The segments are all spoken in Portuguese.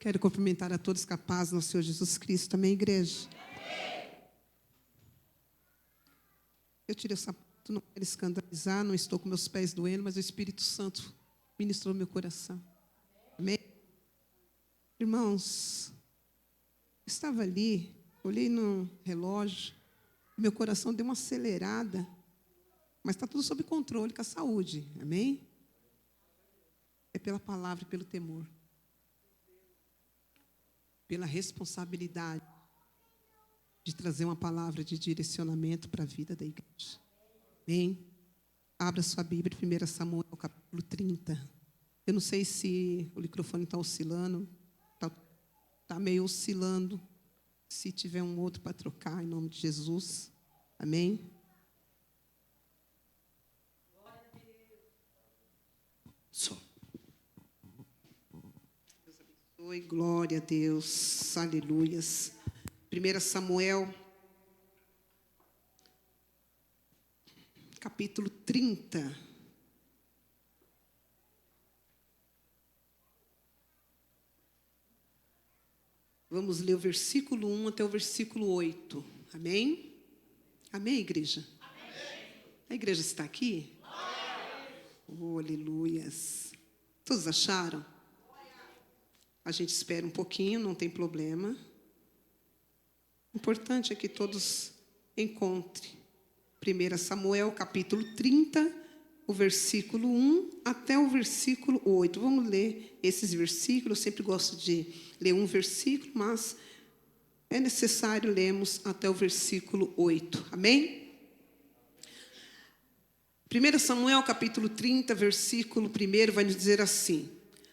Quero cumprimentar a todos com a paz do nosso Senhor Jesus Cristo. Amém, igreja? Eu tirei o sapato, não quero escandalizar, não estou com meus pés doendo, mas o Espírito Santo ministrou no meu coração. Amém? Irmãos, eu estava ali, olhei no relógio, meu coração deu uma acelerada, mas está tudo sob controle com a saúde. Amém? É pela palavra e pelo temor. Pela responsabilidade de trazer uma palavra de direcionamento para a vida da igreja. Amém? Abra sua Bíblia, 1 Samuel, capítulo 30. Eu não sei se o microfone está oscilando, está meio oscilando. Se tiver um outro para trocar, em nome de Jesus. Amém? Só. Oi, glória a Deus, aleluias. 1 Samuel, capítulo 30. Vamos ler o versículo 1 até o versículo 8. Amém? Amém, igreja? Amém. A igreja está aqui? Oh, aleluias. Todos acharam? A gente espera um pouquinho, não tem problema. O importante é que todos encontrem. 1 Samuel, capítulo 30, o versículo 1 até o versículo 8. Vamos ler esses versículos. Eu sempre gosto de ler um versículo, mas é necessário lermos até o versículo 8. Amém? 1 Samuel, capítulo 30, versículo 1, vai nos dizer assim: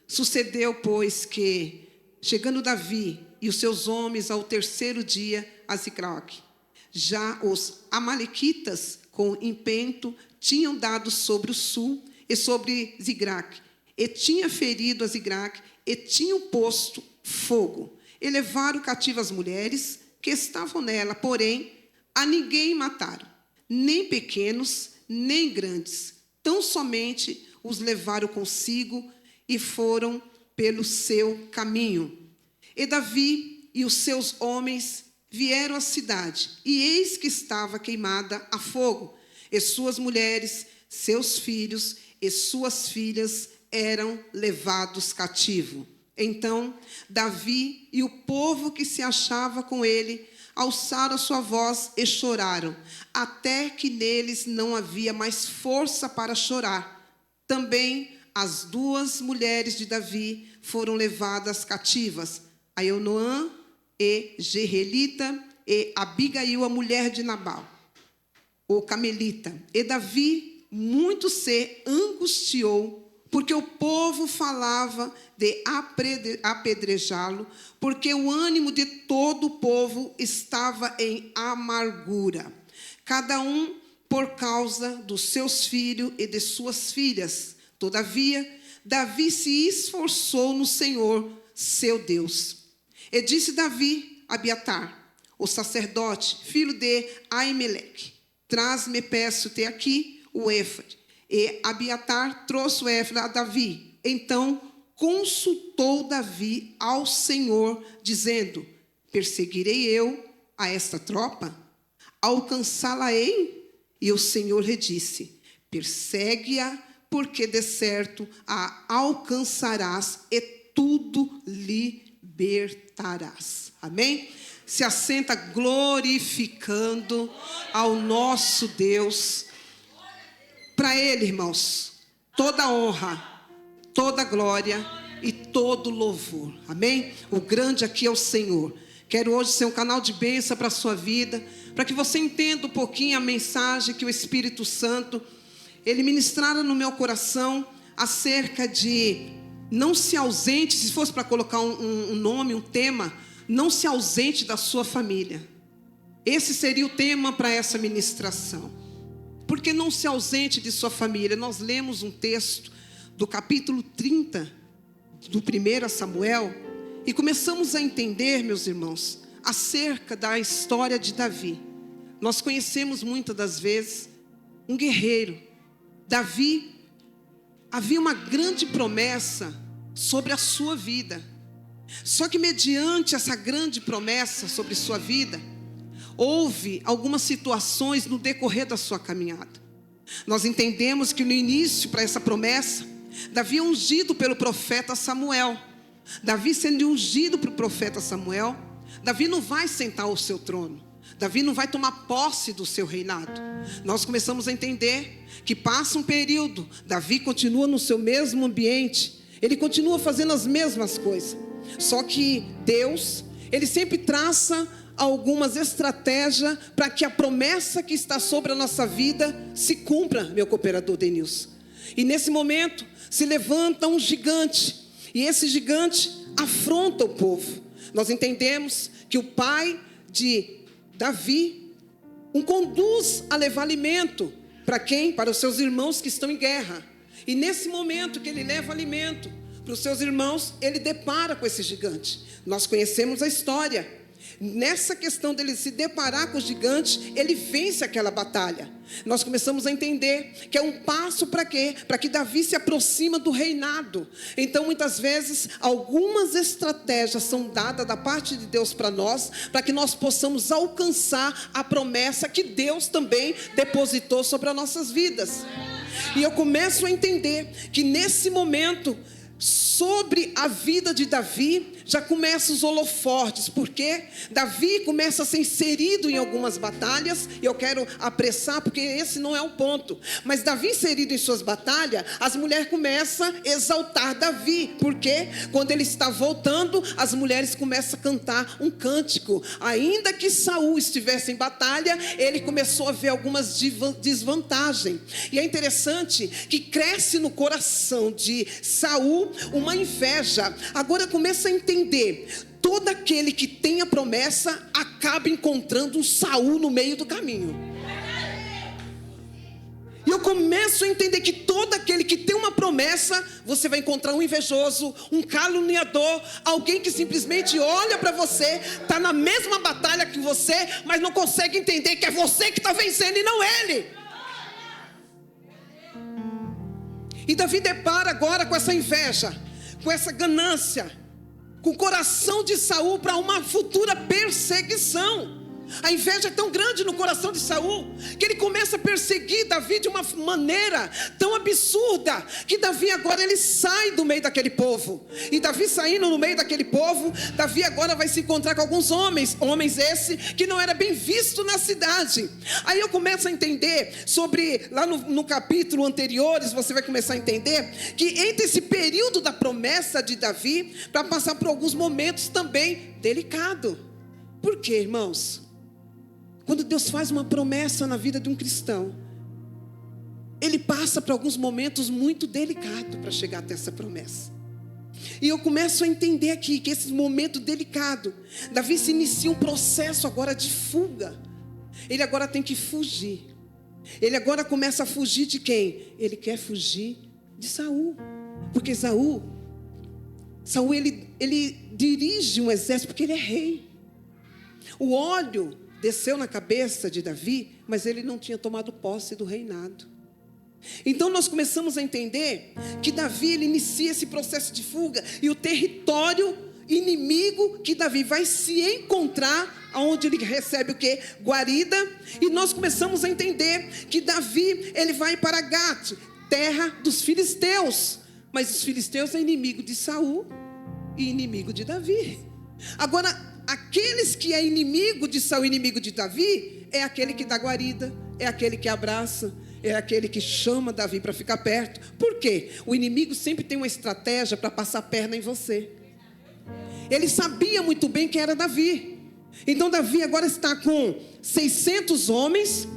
Sucedeu, pois, que, chegando Davi e os seus homens ao terceiro dia a Ziclague, já os amalequitas com impento tinham dado sobre o sul e sobre Ziclague, e tinha ferido a Ziclague, e tinham posto fogo, e levaram cativo as mulheres que estavam nela, porém a ninguém mataram, nem pequenos, nem grandes, tão somente os levaram consigo e foram pelo seu caminho. E Davi e os seus homens vieram à cidade, e eis que estava queimada a fogo, e suas mulheres, seus filhos e suas filhas eram levados cativo. Então Davi e o povo que se achava com ele alçaram a sua voz e choraram, até que neles não havia mais força para chorar. Também as duas mulheres de Davi foram levadas cativas, Ainoã e Jerelita, e Abigail, a mulher de Nabal, o Camelita. E Davi muito se angustiou, porque o povo falava de apedrejá-lo, porque o ânimo de todo o povo estava em amargura, cada um por causa dos seus filhos e de suas filhas. Todavia, Davi se esforçou no Senhor, seu Deus. E disse Davi a Abiatar, o sacerdote, filho de Aimeleque: Traz-me, peço-te aqui, o éfode. E Abiatar trouxe o éfode a Davi. Então consultou Davi ao Senhor, dizendo: Perseguirei eu a esta tropa? Alcançá-la-ei? E o Senhor lhe disse: Persegue-a, porque de certo a alcançarás e tudo libertarás. Amém? Se assenta glorificando ao nosso Deus. Para Ele, irmãos, toda honra, toda glória e todo louvor. Amém? O grande aqui é o Senhor. Quero hoje ser um canal de bênção para a sua vida, para que você entenda um pouquinho a mensagem que o Espírito Santo Ele ministrara no meu coração acerca de não se ausente, se fosse para colocar um nome, um tema, não se ausente da sua família. Esse seria o tema para essa ministração. Porque não se ausente de sua família. Nós lemos um texto do capítulo 30 do 1 Samuel e começamos a entender, meus irmãos, acerca da história de Davi. Nós conhecemos muitas das vezes um guerreiro. Davi, havia uma grande promessa sobre a sua vida. Só que mediante essa grande promessa sobre sua vida, houve algumas situações no decorrer da sua caminhada. Nós entendemos que no início, para essa promessa, Davi é ungido pelo profeta Samuel. Davi sendo ungido pelo profeta Samuel, Davi não vai sentar ao seu trono, Davi não vai tomar posse do seu reinado. Nós começamos a entender que passa um período, Davi continua no seu mesmo ambiente, ele continua fazendo as mesmas coisas. Só que Deus, Ele sempre traça algumas estratégias para que a promessa que está sobre a nossa vida se cumpra, meu cooperador Denilson. E nesse momento se levanta um gigante, e esse gigante afronta o povo. Nós entendemos que o pai de Davi o conduz a levar alimento para quem? Para os seus irmãos que estão em guerra. E nesse momento que ele leva alimento para os seus irmãos, ele depara com esse gigante. Nós conhecemos a história. Nessa questão dele se deparar com o gigante, ele vence aquela batalha. Nós começamos a entender que é um passo para quê? Para que Davi se aproxima do reinado. Então muitas vezes algumas estratégias são dadas da parte de Deus para nós, para que nós possamos alcançar a promessa que Deus também depositou sobre as nossas vidas. E eu começo a entender que nesse momento, sobre a vida de Davi, já começam os holofortes, porque Davi começa a ser inserido em algumas batalhas, e eu quero apressar, porque esse não é o ponto, mas Davi inserido em suas batalhas, as mulheres começam a exaltar Davi, porque quando ele está voltando, as mulheres começam a cantar um cântico. Ainda que Saul estivesse em batalha, ele começou a ver algumas desvantagens, e é interessante que cresce no coração de Saul uma inveja. Agora começa a entender, todo aquele que tem a promessa acaba encontrando um Saul no meio do caminho. E eu começo a entender que todo aquele que tem uma promessa, você vai encontrar um invejoso, um caluniador, alguém que simplesmente olha para você, está na mesma batalha que você, mas não consegue entender que é você que está vencendo e não ele. E Davi depara agora com essa inveja, com essa ganância, com o coração de Saul para uma futura perseguição. A inveja é tão grande no coração de Saul, que ele começa a perseguir Davi de uma maneira tão absurda, que Davi agora ele sai do meio daquele povo. E Davi saindo no meio daquele povo, Davi agora vai se encontrar com alguns homens esse que não era bem visto na cidade. Aí eu começo a entender sobre, lá no capítulo anteriores, você vai começar a entender que entre esse período da promessa de Davi, para passar por alguns momentos também delicados. Por quê, irmãos? Quando Deus faz uma promessa na vida de um cristão, Ele passa por alguns momentos muito delicados para chegar até essa promessa. E eu começo a entender aqui que esse momento delicado, Davi se inicia um processo agora de fuga. Ele agora tem que fugir. Ele agora começa a fugir de quem? Ele quer fugir de Saul. Porque Saul ele dirige um exército porque ele é rei. O óleo desceu na cabeça de Davi, mas ele não tinha tomado posse do reinado. Então nós começamos a entender que Davi ele inicia esse processo de fuga, e o território inimigo que Davi vai se encontrar, onde ele recebe o quê? Guarida. E nós começamos a entender que Davi ele vai para Gate, terra dos filisteus, mas os filisteus é inimigo de Saul e inimigo de Davi. Agora, aqueles que é inimigo de Saul, inimigo de Davi, é aquele que dá guarida, é aquele que abraça, é aquele que chama Davi para ficar perto. Por quê? O inimigo sempre tem uma estratégia para passar a perna em você. Ele sabia muito bem quem era Davi. Então Davi agora está com 600 homens,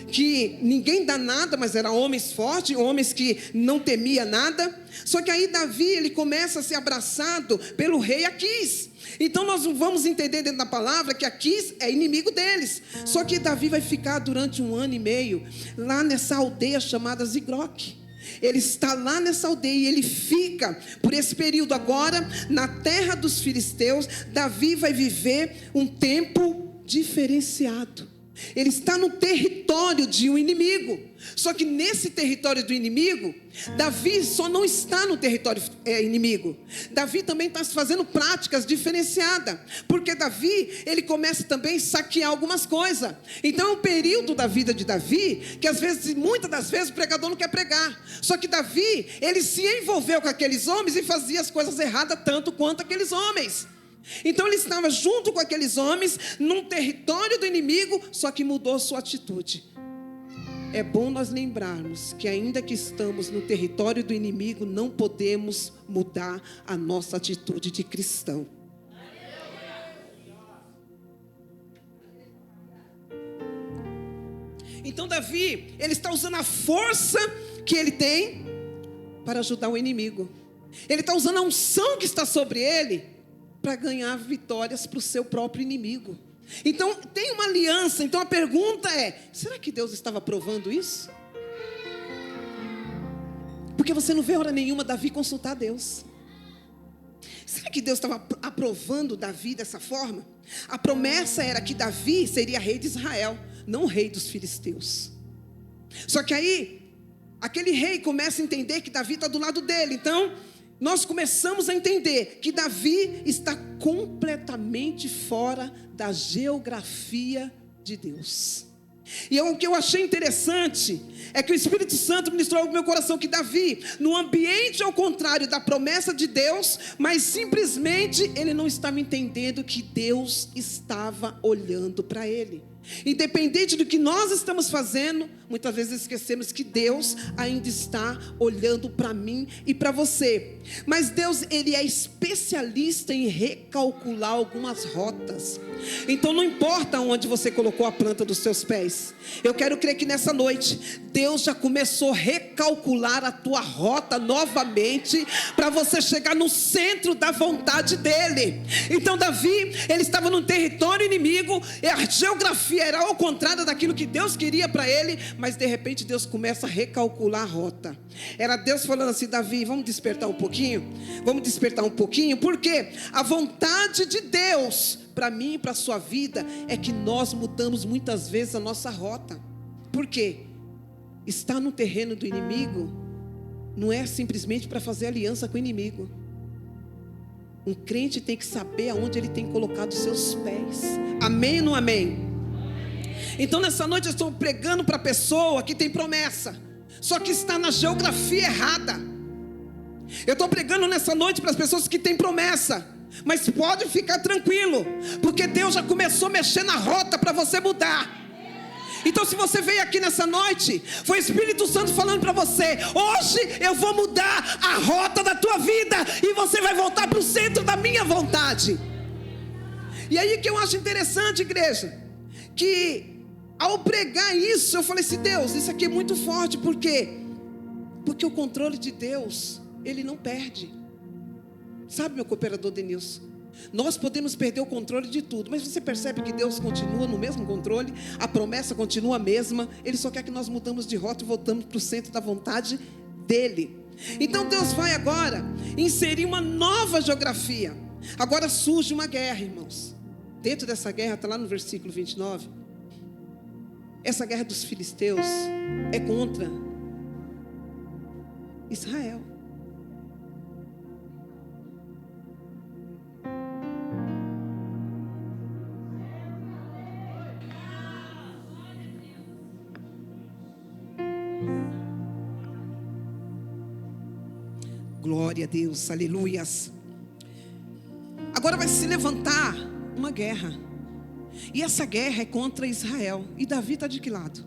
que ninguém dá nada, mas eram homens fortes, homens que não temia nada. Só que aí Davi ele começa a ser abraçado pelo rei Aquis. Então nós vamos entender dentro da palavra que Aquis é inimigo deles. Só que Davi vai ficar durante 1 ano e meio lá nessa aldeia chamada Zigroque. Ele está lá nessa aldeia e ele fica por esse período agora na terra dos filisteus. Davi vai viver um tempo diferenciado. Ele está no território de um inimigo. Só que nesse território do inimigo, Davi só não está no território inimigo. Davi também está fazendo práticas diferenciadas. Porque Davi, ele começa também a saquear algumas coisas. Então é um período da vida de Davi, que às vezes, muitas das vezes, o pregador não quer pregar. Só que Davi, ele se envolveu com aqueles homens e fazia as coisas erradas tanto quanto aqueles homens. Então ele estava junto com aqueles homens, num território do inimigo, só que mudou sua atitude. É bom nós lembrarmos que ainda que estamos no território do inimigo, não podemos mudar a nossa atitude de cristão. Então Davi, ele está usando a força que ele tem para ajudar o inimigo. Ele está usando a unção que está sobre ele para ganhar vitórias para o seu próprio inimigo. Então tem uma aliança. Então a pergunta é: será que Deus estava aprovando isso? Porque você não vê hora nenhuma Davi consultar Deus. Será que Deus estava aprovando Davi dessa forma? A promessa era que Davi seria rei de Israel, não rei dos filisteus. Só que aí aquele rei começa a entender que Davi está do lado dele. Então nós começamos a entender que Davi está completamente fora da geografia de Deus. E o que eu achei interessante é que o Espírito Santo ministrou ao meu coração que Davi, no ambiente ao contrário da promessa de Deus, mas simplesmente ele não estava entendendo que Deus estava olhando para ele. Independente do que nós estamos fazendo, muitas vezes esquecemos que Deus ainda está olhando para mim e para você. Mas Deus, ele é especialista em recalcular algumas rotas. Então não importa onde você colocou a planta dos seus pés, eu quero crer que nessa noite Deus já começou a recalcular a tua rota novamente, para você chegar no centro da vontade dele. Então Davi, ele estava num território inimigo, e a geografia era ao contrário daquilo que Deus queria para ele, mas de repente Deus começa a recalcular a rota. Era Deus falando assim: Davi, vamos despertar um pouquinho? Vamos despertar um pouquinho, porque a vontade de Deus para mim e para a sua vida é que nós mudamos muitas vezes a nossa rota. Por quê? Estar no terreno do inimigo não é simplesmente para fazer aliança com o inimigo. Um crente tem que saber aonde ele tem colocado os seus pés. Amém ou não amém? Então nessa noite eu estou pregando para a pessoa que tem promessa, só que está na geografia errada. Eu estou pregando nessa noite para as pessoas que têm promessa, mas pode ficar tranquilo, porque Deus já começou a mexer na rota para você mudar. Então se você veio aqui nessa noite, foi o Espírito Santo falando para você: hoje eu vou mudar a rota da tua vida, e você vai voltar para o centro da minha vontade. E aí que eu acho interessante, igreja, que ao pregar isso, eu falei assim: Deus, isso aqui é muito forte. Por quê? Porque o controle de Deus, ele não perde. Sabe, meu cooperador Denilson, nós podemos perder o controle de tudo, mas você percebe que Deus continua no mesmo controle, a promessa continua a mesma. Ele só quer que nós mudamos de rota e voltamos para o centro da vontade dele. Então Deus vai agora inserir uma nova geografia. Agora surge uma guerra, irmãos. Dentro dessa guerra, está lá no versículo 29, essa guerra dos filisteus é contra Israel. Glória a Deus, aleluias. Agora vai se levantar uma guerra, e essa guerra é contra Israel. E Davi está de que lado?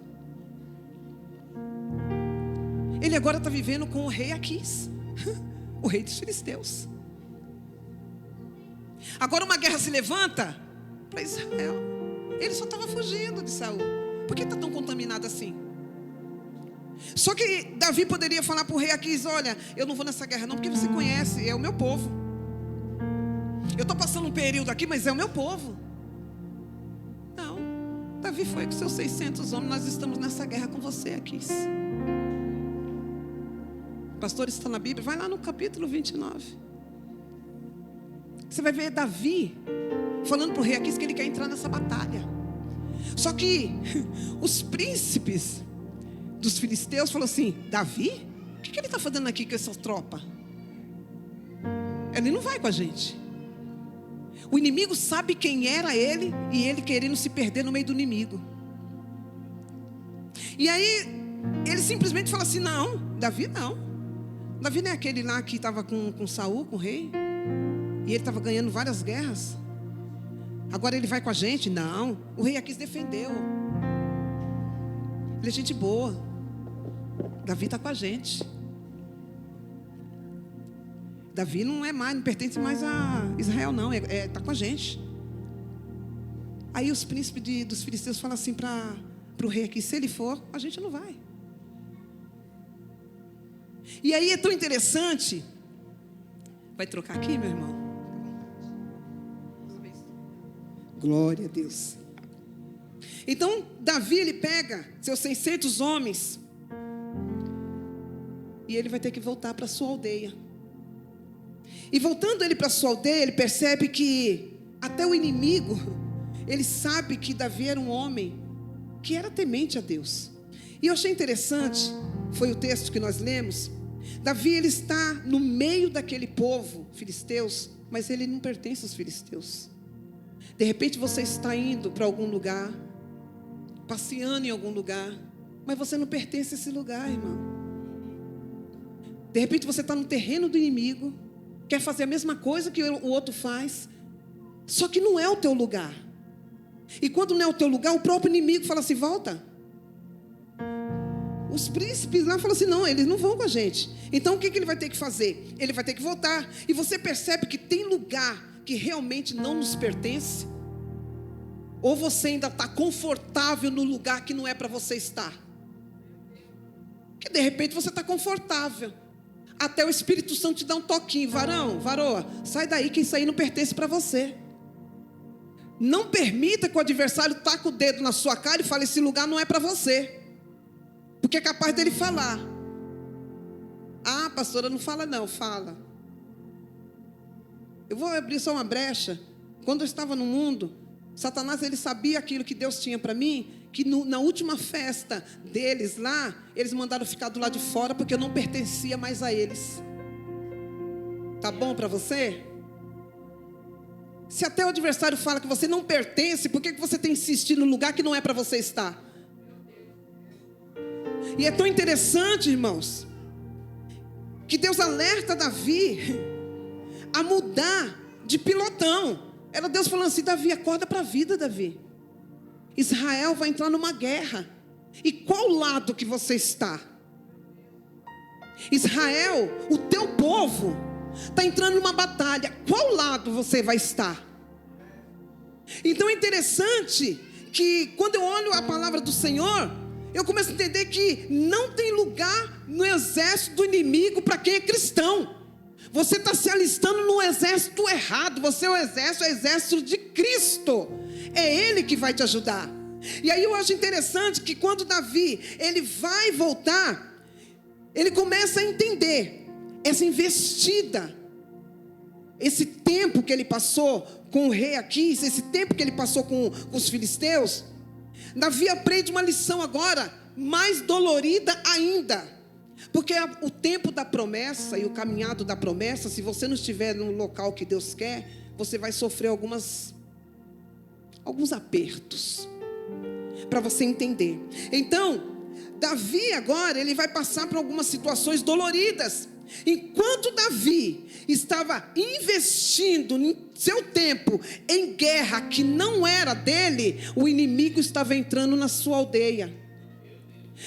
Ele agora está vivendo com o rei Aquis, o rei dos filisteus. Agora uma guerra se levanta para Israel. Ele só estava fugindo de Saul. Por que está tão contaminado assim? Só que Davi poderia falar para o rei Aquis: olha, eu não vou nessa guerra não, porque você conhece, é o meu povo. Eu estou passando um período aqui, mas é o meu povo. Não, Davi foi com seus 600 homens. Nós estamos nessa guerra com você, Aquis. Pastor, isso está na Bíblia, vai lá no capítulo 29. Você vai ver Davi falando para o rei Aquis que ele quer entrar nessa batalha. Só que os príncipes dos filisteus falaram assim: Davi? O que ele está fazendo aqui com essa tropa? Ele não vai com a gente. O inimigo sabe quem era ele, e ele querendo se perder no meio do inimigo. E aí ele simplesmente fala assim: não, Davi não. Davi não é aquele lá que estava com Saul, com o rei, e ele estava ganhando várias guerras. Agora ele vai com a gente? Não, o rei aqui se defendeu. Ele é gente boa. Davi está com a gente. Davi não pertence mais a Israel, não, está com a gente. Aí os príncipes dos filisteus falam assim para o rei aqui: se ele for, a gente não vai. E aí é tão interessante. Vai trocar aqui, meu irmão? Glória a Deus. Então Davi, ele pega seus 600 homens e ele vai ter que voltar para sua aldeia. E voltando ele para sua aldeia, ele percebe que até o inimigo, ele sabe que Davi era um homem que era temente a Deus. E eu achei interessante, foi o texto que nós lemos. Davi, ele está no meio daquele povo filisteus, mas ele não pertence aos filisteus. De repente você está indo para algum lugar, passeando em algum lugar, mas você não pertence a esse lugar, irmão. De repente você está no terreno do inimigo, quer fazer a mesma coisa que o outro faz, só que não é o teu lugar. E quando não é o teu lugar, o próprio inimigo fala assim: volta. Os príncipes lá falam assim: não, eles não vão com a gente. Então o que ele vai ter que fazer? Ele vai ter que voltar. E você percebe que tem lugar que realmente não nos pertence? Ou você ainda está confortável no lugar que não é para você estar? Que de repente você está confortável, até o Espírito Santo te dá um toquinho: varão, varoa, sai daí, que isso aí não pertence para você. Não permita que o adversário taque o dedo na sua cara e fale: esse lugar não é para você. Porque é capaz dele falar: ah, pastora, não fala não. Fala. Eu vou abrir só uma brecha. Quando eu estava no mundo, Satanás, ele sabia aquilo que Deus tinha para mim, que na última festa deles lá, eles mandaram ficar do lado de fora, porque eu não pertencia mais a eles. Tá bom para você? Se até o adversário fala que você não pertence, por que você tem insistido no lugar que não é para você estar? E é tão interessante, irmãos, que Deus alerta Davi a mudar de pilotão. Era Deus falando assim: Davi, acorda para a vida, Davi. Israel vai entrar numa guerra. E qual lado que você está? Israel, o teu povo, está entrando numa batalha. Qual lado você vai estar? Então é interessante que quando eu olho a palavra do Senhor, eu começo a entender que não tem lugar no exército do inimigo para quem é cristão. Você está se alistando no exército errado. Você é o exército de Cristo. É Ele que vai te ajudar. E aí eu acho interessante que quando Davi, ele vai voltar, ele começa a entender essa investida, esse tempo que ele passou com o rei Aquis, esse tempo que ele passou com os filisteus. Davi aprende uma lição agora, mais dolorida ainda, porque o tempo da promessa e o caminhado da promessa, se você não estiver no local que Deus quer, você vai sofrer alguns apertos, para você entender. Então, Davi agora, ele vai passar por algumas situações doloridas. Enquanto Davi estava investindo seu tempo em guerra que não era dele, o inimigo estava entrando na sua aldeia.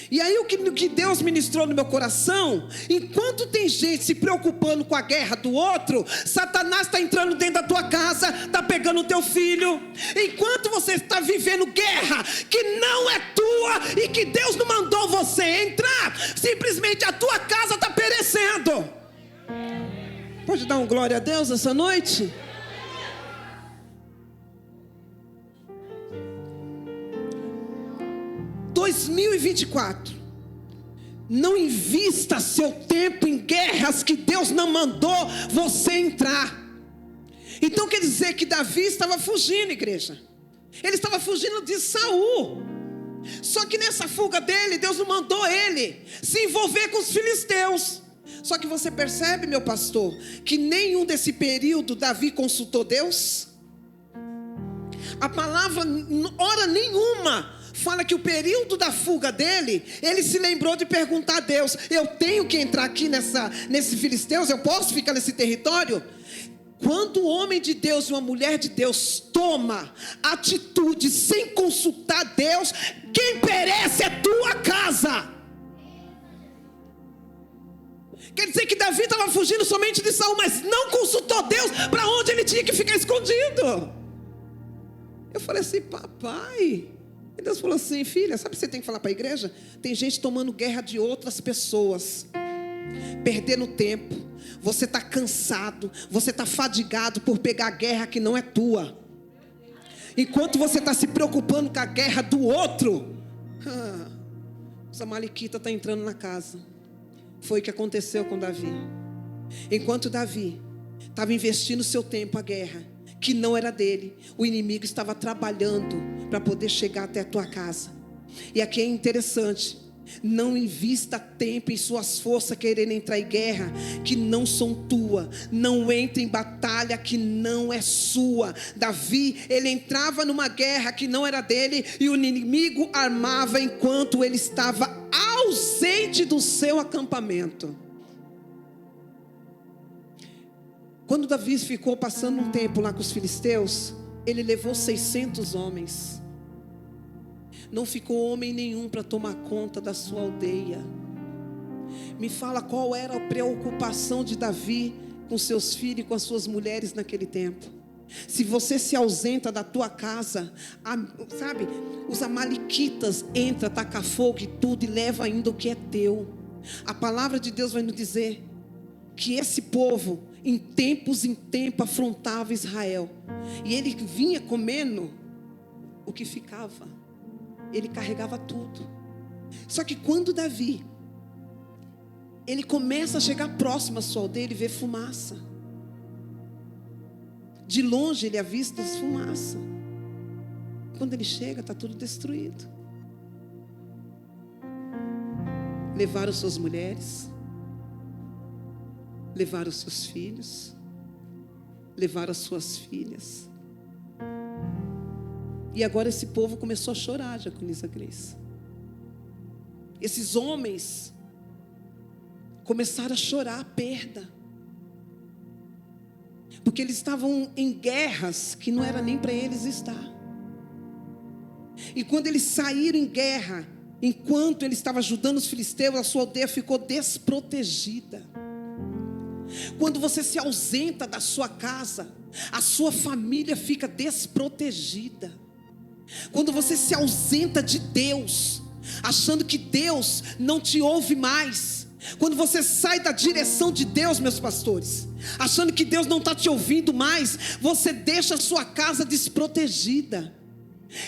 E aí o que Deus ministrou no meu coração: enquanto tem gente se preocupando com a guerra do outro, Satanás está entrando dentro da tua casa, está pegando o teu filho. Enquanto você está vivendo guerra que não é tua e que Deus não mandou você entrar, simplesmente a tua casa está perecendo. Pode dar um glória a Deus essa noite? (2024) Não invista seu tempo em guerras que Deus não mandou você entrar. Então quer dizer que Davi estava fugindo, igreja. Ele estava fugindo de Saul. Só que nessa fuga dele, Deus não mandou ele se envolver com os filisteus. Só que você percebe, meu pastor, que nenhum desse período Davi consultou Deus? A palavra, hora nenhuma, fala que o período da fuga dele, ele se lembrou de perguntar a Deus: eu tenho que entrar aqui nesse filisteus? Eu posso ficar nesse território? Quando o homem de Deus e uma mulher de Deus toma atitude sem consultar Deus, quem perece é tua casa. Quer dizer que Davi estava fugindo somente de Saul, mas não consultou Deus para onde ele tinha que ficar escondido. Eu falei assim: papai. E Deus falou assim: filha, sabe o que você tem que falar para a igreja? Tem gente tomando guerra de outras pessoas, perdendo tempo. Você está cansado, você está fadigado por pegar a guerra que não é tua. Enquanto você está se preocupando com a guerra do outro, os amalequitas estão entrando na casa. Foi o que aconteceu com Davi. Enquanto Davi estava investindo seu tempo à guerra que não era dele, o inimigo estava trabalhando para poder chegar até a tua casa. E aqui é interessante: não invista tempo em suas forças querendo entrar em guerra que não são tua. Não entre em batalha que não é sua. Davi, ele entrava numa guerra que não era dele, e o inimigo armava enquanto ele estava ausente do seu acampamento. Quando Davi ficou passando um tempo lá com os filisteus, ele levou 600 homens. Não ficou homem nenhum para tomar conta da sua aldeia. Me fala qual era a preocupação de Davi com seus filhos e com as suas mulheres naquele tempo. Se você se ausenta da tua casa, sabe, os amalequitas entram, tacam fogo e tudo, e levam ainda o que é teu. A palavra de Deus vai nos dizer que esse povo, em tempo, afrontava Israel. E ele vinha comendo o que ficava. Ele carregava tudo. Só que quando Davi, ele começa a chegar próximo à sua aldeia, ele vê fumaça. De longe ele avista as fumaças. Quando ele chega, está tudo destruído. Levaram suas mulheres, levaram seus filhos, levaram as suas filhas. E agora esse povo começou a chorar, Jaconiza Grace. Esses homens começaram a chorar a perda. Porque eles estavam em guerras que não era nem para eles estar. E quando eles saíram em guerra, enquanto ele estava ajudando os filisteus, a sua aldeia ficou desprotegida. Quando você se ausenta da sua casa, a sua família fica desprotegida. Quando você se ausenta de Deus, achando que Deus não te ouve mais. Quando você sai da direção de Deus, meus pastores, achando que Deus não está te ouvindo mais, você deixa a sua casa desprotegida.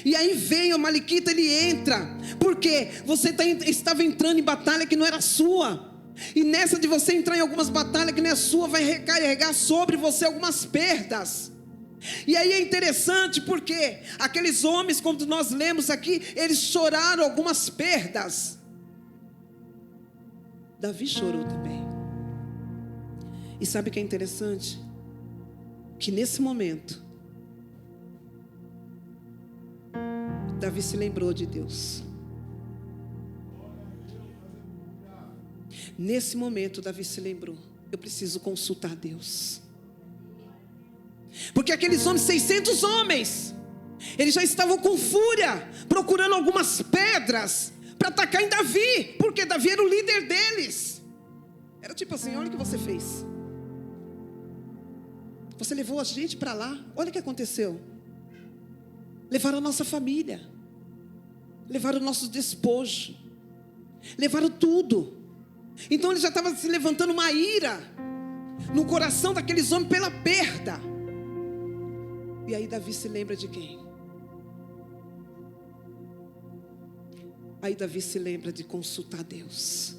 E aí vem o amalequita, ele entra, porque você estava entrando em batalha que não era sua. E nessa de você entrar em algumas batalhas que não é sua, vai recarregar sobre você algumas perdas. E aí é interessante porque aqueles homens, como nós lemos aqui, eles choraram algumas perdas. Davi chorou também. E sabe o que é interessante? Que nesse momento, Davi se lembrou de Deus. Nesse momento, Davi se lembrou: eu preciso consultar Deus. Porque aqueles homens, 600 homens, eles já estavam com fúria, procurando algumas pedras para atacar em Davi, porque Davi era o líder deles. Era tipo assim: olha o que você fez. Você levou a gente para lá, olha o que aconteceu. Levaram a nossa família, levaram o nosso despojo, levaram tudo. Então ele já estava se levantando uma ira no coração daqueles homens pela perda. E aí Davi se lembra de quem? Aí Davi se lembra de consultar Deus.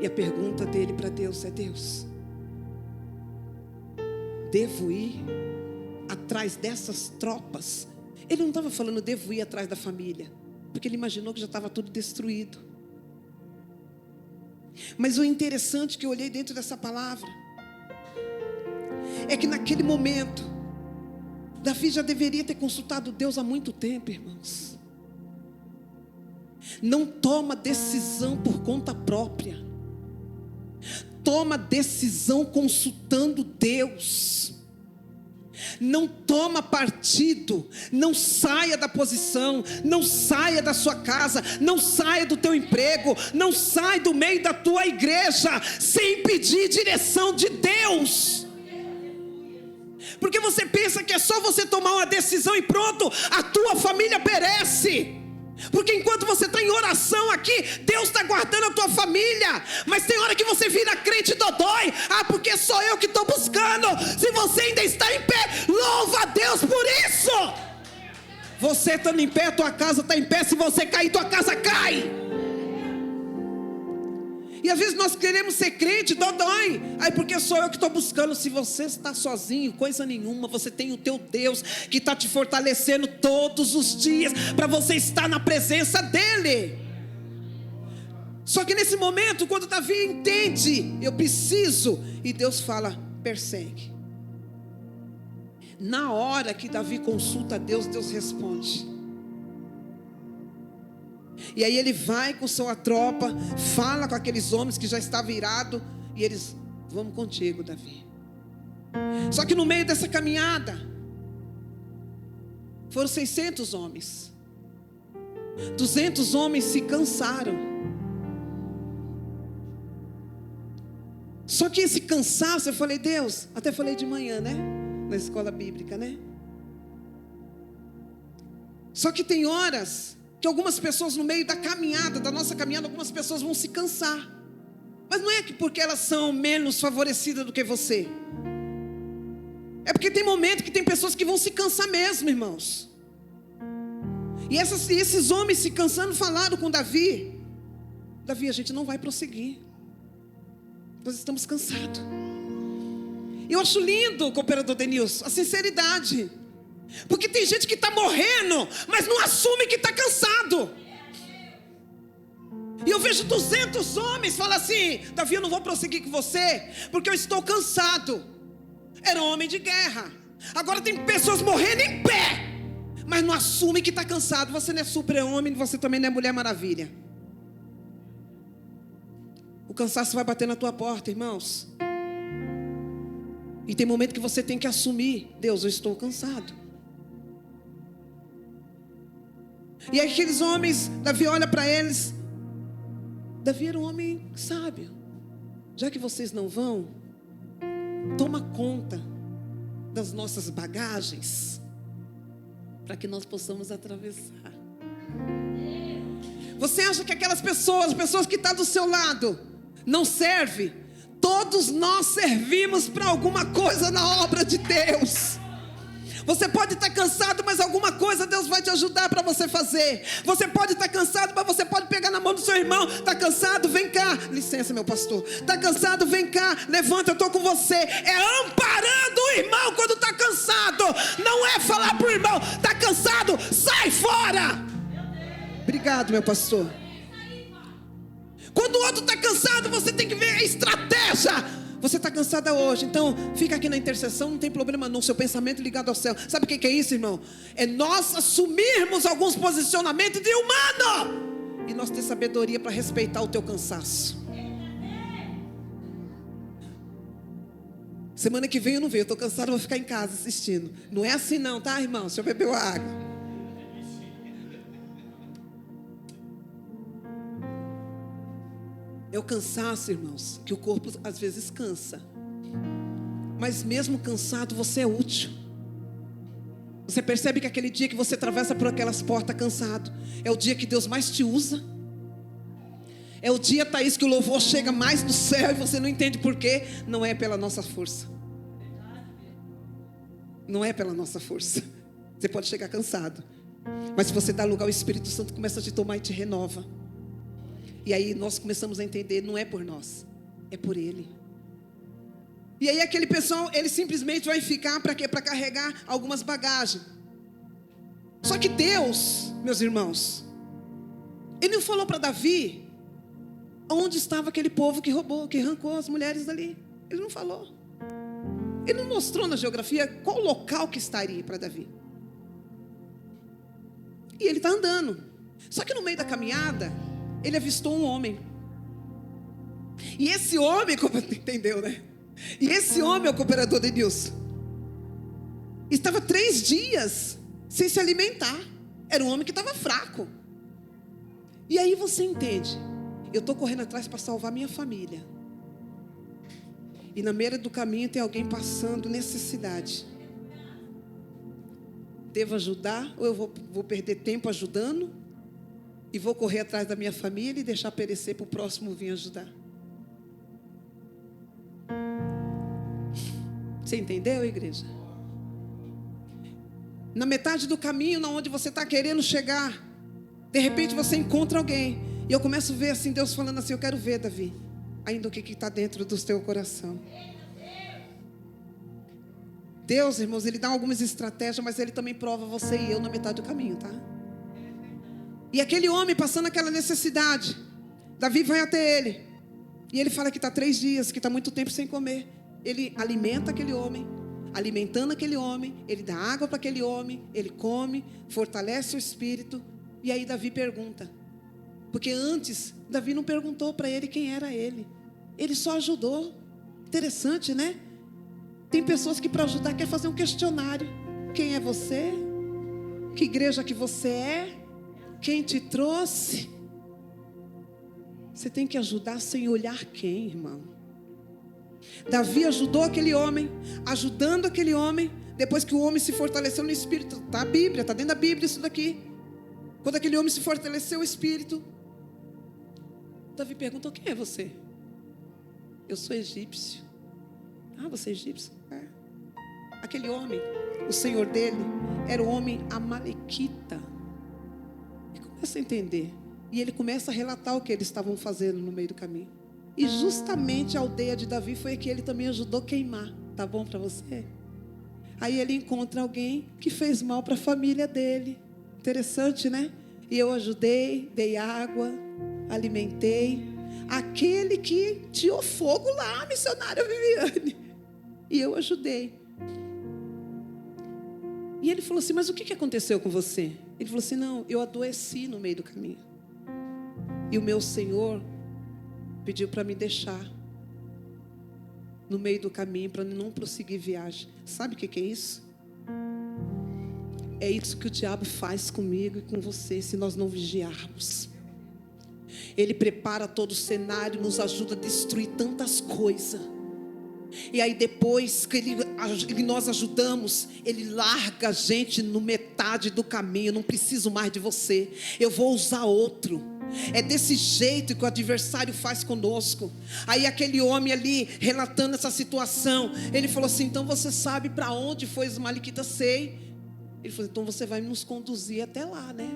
E a pergunta dele para Deus é: Deus, devo ir atrás dessas tropas Ele não estava falando, devo ir atrás da família, porque ele imaginou que já estava tudo destruído. Mas o interessante que eu olhei dentro dessa palavra é que naquele momento Davi já deveria ter consultado Deus há muito tempo, irmãos. Não toma decisão por conta própria. Toma decisão consultando Deus. Não toma partido, não saia da posição, não saia da sua casa, não saia do teu emprego, não saia do meio da tua igreja, sem pedir direção de Deus. Porque você pensa que é só você tomar uma decisão e pronto, a tua família perece. Porque enquanto você está em oração aqui, Deus está guardando a tua família. Mas tem hora que você vira crente dodói. Porque sou eu que estou buscando. Se você ainda está em pé, louva a Deus por isso. Você estando em pé, a tua casa está em pé. Se você cair, tua casa cai. E às vezes nós queremos ser crente, dodói. Porque sou eu que estou buscando. Se você está sozinho, coisa nenhuma. Você tem o teu Deus que está te fortalecendo todos os dias para você estar na presença dEle. Só que nesse momento, quando Davi entende, eu preciso, e Deus fala, persegue. Na hora que Davi consulta a Deus, Deus responde. E aí ele vai com sua tropa, fala com aqueles homens que já estavam irados, e eles, vamos contigo, Davi. Só que no meio dessa caminhada, foram 600 homens. 200 homens se cansaram. Só que esse cansaço, eu falei, Deus, até falei de manhã, né? Na escola bíblica, né? Só que tem horas que algumas pessoas no meio da caminhada, da nossa caminhada, algumas pessoas vão se cansar. Mas não é que porque elas são menos favorecidas do que você. É porque tem momento que tem pessoas que vão se cansar mesmo, irmãos. E esses homens se cansando falaram com Davi. Davi, a gente não vai prosseguir. Nós estamos cansados. E eu acho lindo, cooperador Denilson, a sinceridade. Porque tem gente que está morrendo, mas não assume que está cansado. E eu vejo 200 homens falam assim, Davi, eu não vou prosseguir com você, porque eu estou cansado. Era um homem de guerra. Agora tem pessoas morrendo em pé, mas não assume que está cansado. Você não é super-homem, você também não é Mulher Maravilha. O cansaço vai bater na tua porta, irmãos. E tem momento que você tem que assumir, Deus, eu estou cansado. E aqueles homens, Davi olha para eles. Davi era um homem sábio. Já que vocês não vão, toma conta das nossas bagagens, para que nós possamos atravessar. Você acha que aquelas pessoas, as pessoas que estão do seu lado, não servem? Todos nós servimos para alguma coisa na obra de Deus. Você pode estar cansado, mas alguma coisa Deus vai te ajudar para você fazer. Você pode estar cansado, mas você pode pegar na mão do seu irmão. Está cansado? Vem cá. Licença, meu pastor. Está cansado? Vem cá. Levanta, eu estou com você. É amparando o irmão quando está cansado. Não é falar para o irmão, está cansado? Sai fora. Obrigado, meu pastor. Quando o outro está cansado, você tem que ver a estratégia. Você está cansada hoje, então fica aqui na intercessão, não tem problema não, seu pensamento ligado ao céu. Sabe o que é isso, irmão? É nós assumirmos alguns posicionamentos de humano, e nós ter sabedoria para respeitar o teu cansaço. Semana que vem eu não venho, eu estou cansado, vou ficar em casa assistindo. Não é assim não, tá, irmão? Deixa eu beber água. É o cansaço, irmãos, que o corpo às vezes cansa. Mas mesmo cansado, você é útil. Você percebe que aquele dia que você atravessa por aquelas portas cansado, é o dia que Deus mais te usa. É o dia, Thaís, que o louvor chega mais no céu e você não entende por quê. Não é pela nossa força. Não é pela nossa força. Você pode chegar cansado, mas se você dá lugar ao Espírito Santo, começa a te tomar e te renova. E aí nós começamos a entender, não é por nós, é por Ele. E aí aquele pessoal, ele simplesmente vai ficar para quê? Para carregar algumas bagagens. Só que Deus, meus irmãos, Ele não falou para Davi onde estava aquele povo que roubou, que arrancou as mulheres dali. Ele não falou. Ele não mostrou na geografia qual local que estaria para Davi. E ele está andando. Só que no meio da caminhada, ele avistou um homem. E esse homem, entendeu, né? E esse homem é o cooperador de Nilson. Estava 3 dias sem se alimentar. Era um homem que estava fraco. E aí você entende. Eu estou correndo atrás para salvar minha família. E na beira do caminho tem alguém passando necessidade. Devo ajudar ou eu vou perder tempo ajudando? E vou correr atrás da minha família e deixar perecer para o próximo vir ajudar? Você entendeu, igreja? Na metade do caminho, na onde você está querendo chegar, de repente você encontra alguém. E eu começo a ver assim, Deus falando assim: eu quero ver, Davi, ainda o que está dentro do teu coração. Deus, irmãos, Ele dá algumas estratégias, mas Ele também prova você e eu na metade do caminho, tá? E aquele homem passando aquela necessidade, Davi vai até ele. E ele fala que está 3 dias, que está muito tempo sem comer. Ele alimenta aquele homem. Alimentando aquele homem, ele dá água para aquele homem, ele come, fortalece o espírito. E aí Davi pergunta. Porque antes, Davi não perguntou para ele quem era ele. Ele só ajudou. Interessante, né? Tem pessoas que para ajudar quer fazer um questionário. Quem é você? Que igreja que você é? Quem te trouxe? Você tem que ajudar sem olhar quem, irmão. Davi ajudou aquele homem, ajudando aquele homem. Depois que o homem se fortaleceu no espírito, está a Bíblia, está dentro da Bíblia isso daqui. Quando aquele homem se fortaleceu o espírito, Davi perguntou: quem é você? Eu sou egípcio. Ah, você é egípcio? É. Aquele homem, o senhor dele era o homem amalequita. E começa a entender. E ele começa a relatar o que eles estavam fazendo no meio do caminho. E justamente a aldeia de Davi foi a que ele também ajudou a queimar. Tá bom para você? Aí ele encontra alguém que fez mal para a família dele. Interessante, né? E eu ajudei, dei água, alimentei. Aquele que tirou fogo lá, a missionária Viviane. E eu ajudei. E ele falou assim: mas o que aconteceu com você? Ele falou assim: não, eu adoeci no meio do caminho. E o meu Senhor pediu para me deixar no meio do caminho, para não prosseguir viagem. Sabe o que é isso? É isso que o diabo faz comigo e com você, se nós não vigiarmos. Ele prepara todo o cenário, nos ajuda a destruir tantas coisas. E aí depois que nós ajudamos, ele larga a gente no metade do caminho. Não preciso mais de você, eu vou usar outro. É desse jeito que o adversário faz conosco. Aí aquele homem ali, relatando essa situação, ele falou assim: então você sabe para onde foi os maliquitas? Sei. Ele falou: então você vai nos conduzir até lá, né?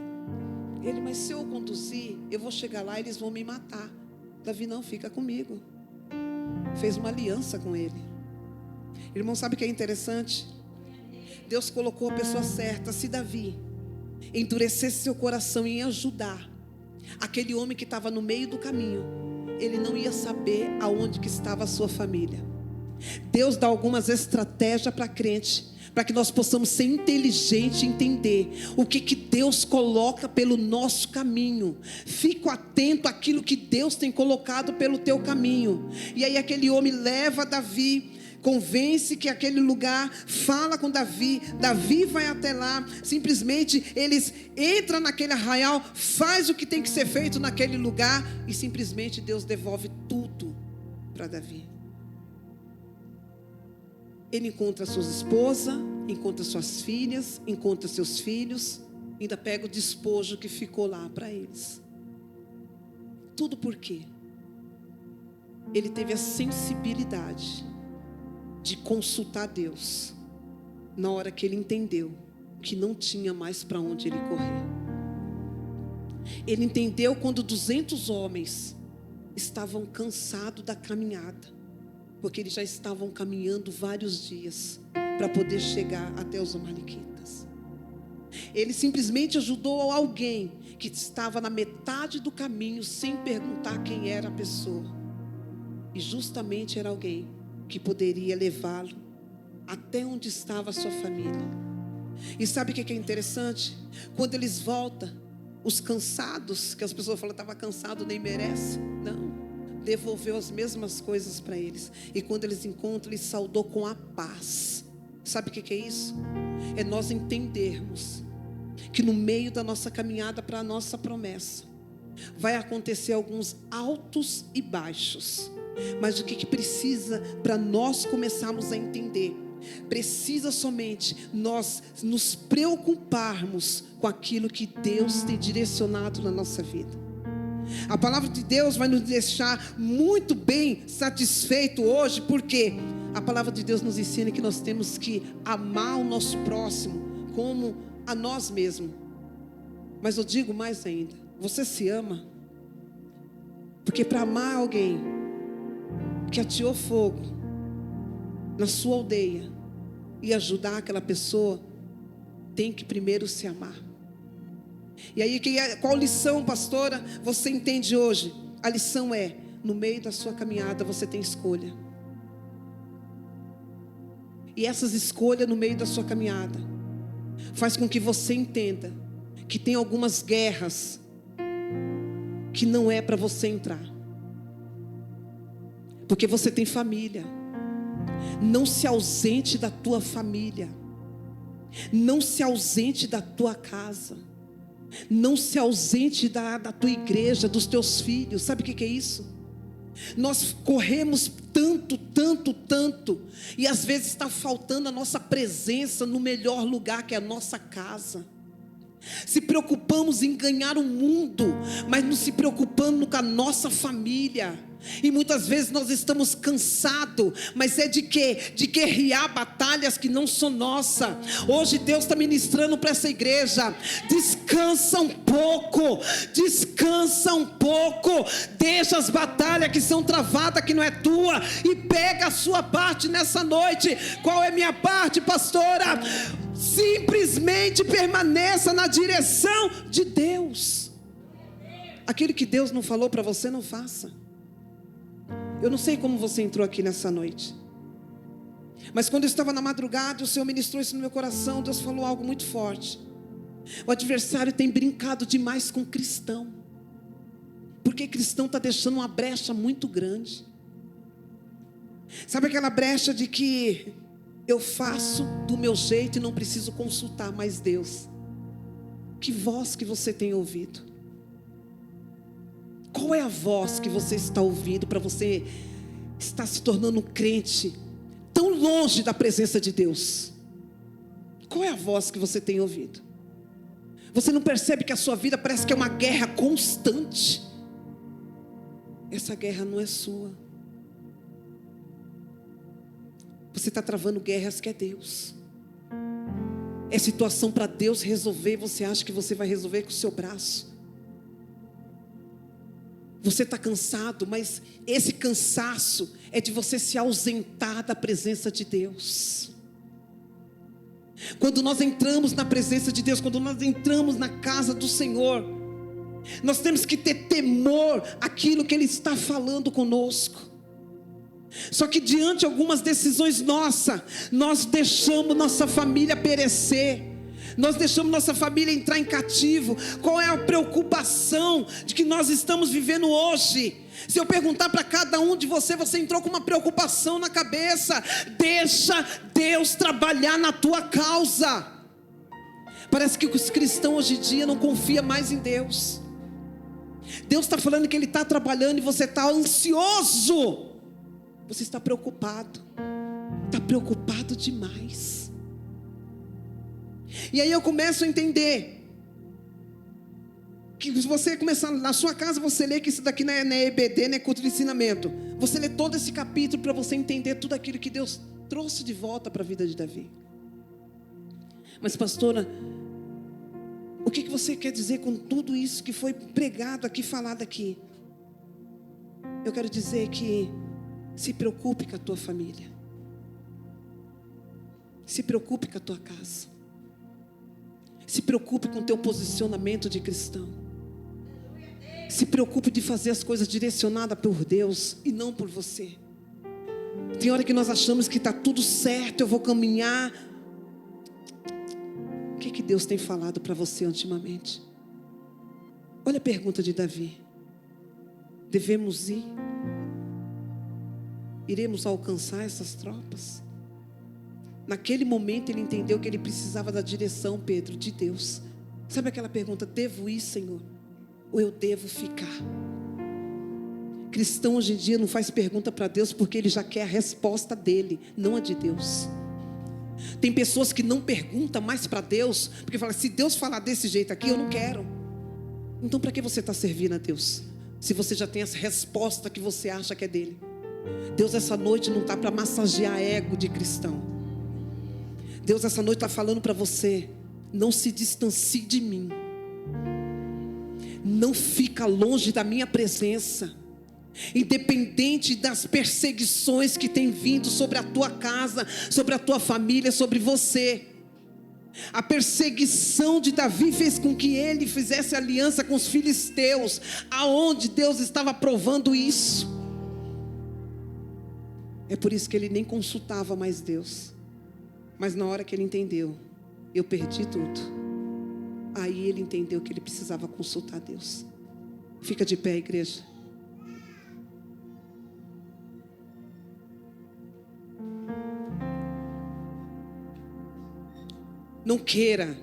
Ele: mas se eu conduzir, eu vou chegar lá e eles vão me matar. Davi: não, fica comigo. Fez uma aliança com ele. Irmão, sabe o que é interessante? Deus colocou a pessoa certa. Se Davi endurecesse seu coração em ajudar aquele homem que estava no meio do caminho, ele não ia saber aonde que estava a sua família. Deus dá algumas estratégias para crente, para que nós possamos ser inteligentes e entender o que Deus coloca pelo nosso caminho. Fico atento àquilo que Deus tem colocado pelo teu caminho. E aí aquele homem leva Davi, convence que aquele lugar, fala com Davi. Davi vai até lá. Simplesmente eles entram naquele arraial, faz o que tem que ser feito naquele lugar, e simplesmente Deus devolve tudo para Davi. Ele encontra suas esposas, encontra suas filhas, encontra seus filhos, ainda pega o despojo que ficou lá para eles. Tudo por quê? Ele teve a sensibilidade de consultar Deus na hora que ele entendeu que não tinha mais para onde ele correr. Ele entendeu quando 200 homens estavam cansados da caminhada, porque eles já estavam caminhando vários dias para poder chegar até os amalequitas. Ele simplesmente ajudou alguém que estava na metade do caminho, sem perguntar quem era a pessoa. E justamente era alguém que poderia levá-lo até onde estava a sua família. E sabe o que é interessante? Quando eles voltam, os cansados, que as pessoas falam, estava cansado, nem merece. Não, devolveu as mesmas coisas para eles. E quando eles encontram, ele saudou com a paz. Sabe o que é isso? É nós entendermos que no meio da nossa caminhada para a nossa promessa, vai acontecer alguns altos e baixos. Mas o que precisa para nós começarmos a entender? Precisa somente nós nos preocuparmos com aquilo que Deus tem direcionado na nossa vida. A palavra de Deus vai nos deixar muito bem satisfeito hoje, porque a palavra de Deus nos ensina que nós temos que amar o nosso próximo como a nós mesmos. Mas eu digo mais ainda, você se ama? Porque para amar alguém que ateou fogo na sua aldeia e ajudar aquela pessoa, tem que primeiro se amar. E aí, qual lição, pastora, você entende hoje? A lição é, no meio da sua caminhada você tem escolha. E essas escolhas no meio da sua caminhada faz com que você entenda que tem algumas guerras que não é para você entrar. Porque você tem família. Não se ausente da tua família. Não se ausente da tua casa. Não se ausente da tua igreja, dos teus filhos. Sabe o que é isso? Nós corremos tanto, e às vezes está faltando a nossa presença no melhor lugar, que é a nossa casa. Se preocupamos em ganhar o mundo, mas não se preocupando com a nossa família. E muitas vezes nós estamos cansados, mas é de quê? De guerrear batalhas que não são nossas. Hoje Deus está ministrando para essa igreja: descansa um pouco, deixa as batalhas que são travadas, que não é tua, e pega a sua parte nessa noite. Qual é minha parte, pastora? Simplesmente permaneça na direção de Deus. Aquilo que Deus não falou para você, não faça. Eu não sei como você entrou aqui nessa noite, mas quando eu estava na madrugada, o Senhor ministrou isso no meu coração. Deus falou algo muito forte. O adversário tem brincado demais com cristão, porque cristão está deixando uma brecha muito grande. Sabe aquela brecha de que eu faço do meu jeito e não preciso consultar mais Deus? Que voz que você tem ouvido? Qual é a voz que você está ouvindo para você estar se tornando um crente tão longe da presença de Deus? Qual é a voz que você tem ouvido? Você não percebe que a sua vida parece que é uma guerra constante? Essa guerra não é sua. Você está travando guerras que é Deus. É situação para Deus resolver. Você acha que você vai resolver com o seu braço? Você está cansado, mas esse cansaço é de você se ausentar da presença de Deus. Quando nós entramos na presença de Deus, quando nós entramos na casa do Senhor, nós temos que ter temor àquilo que Ele está falando conosco. Só que diante de algumas decisões nossas, nós deixamos nossa família perecer. Nós deixamos nossa família entrar em cativo. Qual é a preocupação de que nós estamos vivendo hoje? Se eu perguntar para cada um de você, você entrou com uma preocupação na cabeça. Deixa Deus trabalhar na tua causa. Parece que os cristãos hoje em dia não confiam mais em Deus. Deus está falando que Ele está trabalhando e você está ansioso. Você está preocupado. Está preocupado demais. E aí eu começo a entender que se você começar na sua casa, você lê que isso daqui não é EBD, não é culto de ensinamento. Você lê todo esse capítulo para você entender tudo aquilo que Deus trouxe de volta para a vida de Davi. Mas pastora, o que você quer dizer com tudo isso que foi pregado aqui, falado aqui? Eu quero dizer que se preocupe com a tua família. Se preocupe com a tua casa. Se preocupe com o teu posicionamento de cristão. Se preocupe de fazer as coisas direcionadas por Deus e não por você. Tem hora que nós achamos que está tudo certo, eu vou caminhar. O que Deus tem falado para você ultimamente? Olha a pergunta de Davi. Devemos ir? Iremos alcançar essas tropas? Naquele momento ele entendeu que ele precisava da direção, Pedro, de Deus. Sabe aquela pergunta, devo ir, Senhor? Ou eu devo ficar? Cristão hoje em dia não faz pergunta para Deus porque ele já quer a resposta dele, não a de Deus. Tem pessoas que não perguntam mais para Deus, porque falam, se Deus falar desse jeito aqui, eu não quero. Então para que você está servindo a Deus? Se você já tem essa resposta que você acha que é dele. Deus essa noite não está para massagear ego de cristão. Deus essa noite está falando para você, não se distancie de mim. Não fica longe da minha presença. Independente das perseguições que tem vindo sobre a tua casa, sobre a tua família, sobre você. A perseguição de Davi fez com que ele fizesse aliança com os filisteus, aonde Deus estava provando isso. É por isso que ele nem consultava mais Deus. Mas na hora que ele entendeu, eu perdi tudo. Aí ele entendeu que ele precisava consultar Deus. Fica de pé, igreja. Não queira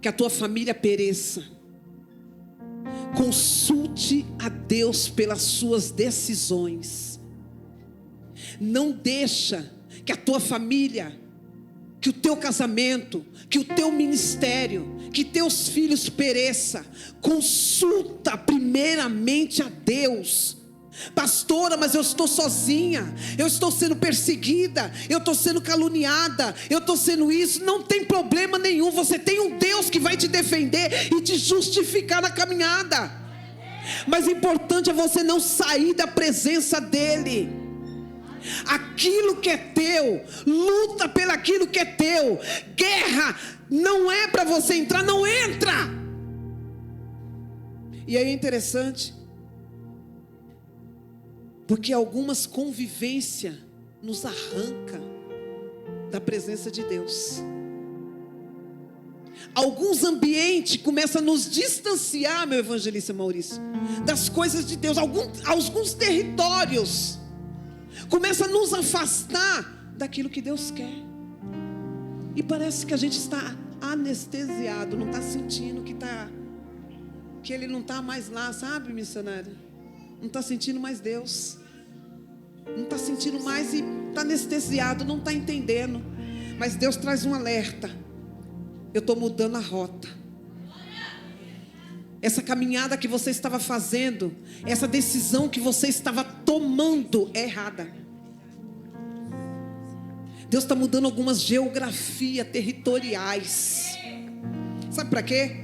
que a tua família pereça. Consulte a Deus pelas suas decisões. Não deixa que a tua família, que o teu casamento, que o teu ministério, que teus filhos pereça. Consulta primeiramente a Deus. Pastora, mas eu estou sozinha, eu estou sendo perseguida, eu estou sendo caluniada, eu estou sendo isso. Não tem problema nenhum, você tem um Deus que vai te defender e te justificar na caminhada. Mas o importante é você não sair da presença dEle. Aquilo que é teu, luta pelaquilo que é teu. Guerra não é para você entrar, não entra. E aí é interessante, porque algumas convivências nos arranca da presença de Deus. Alguns ambientes começam a nos distanciar, meu evangelista Maurício, das coisas de Deus. Alguns territórios começam a nos afastar daquilo que Deus quer. E parece que a gente está anestesiado, não está sentindo que Ele não está mais lá, sabe, missionário? Não está sentindo mais Deus. Não está sentindo mais e está anestesiado, não está entendendo. Mas Deus traz um alerta. Eu estou mudando a rota. Essa caminhada que você estava fazendo, essa decisão que você estava tomando é errada. Deus está mudando algumas geografias territoriais. Sabe para quê?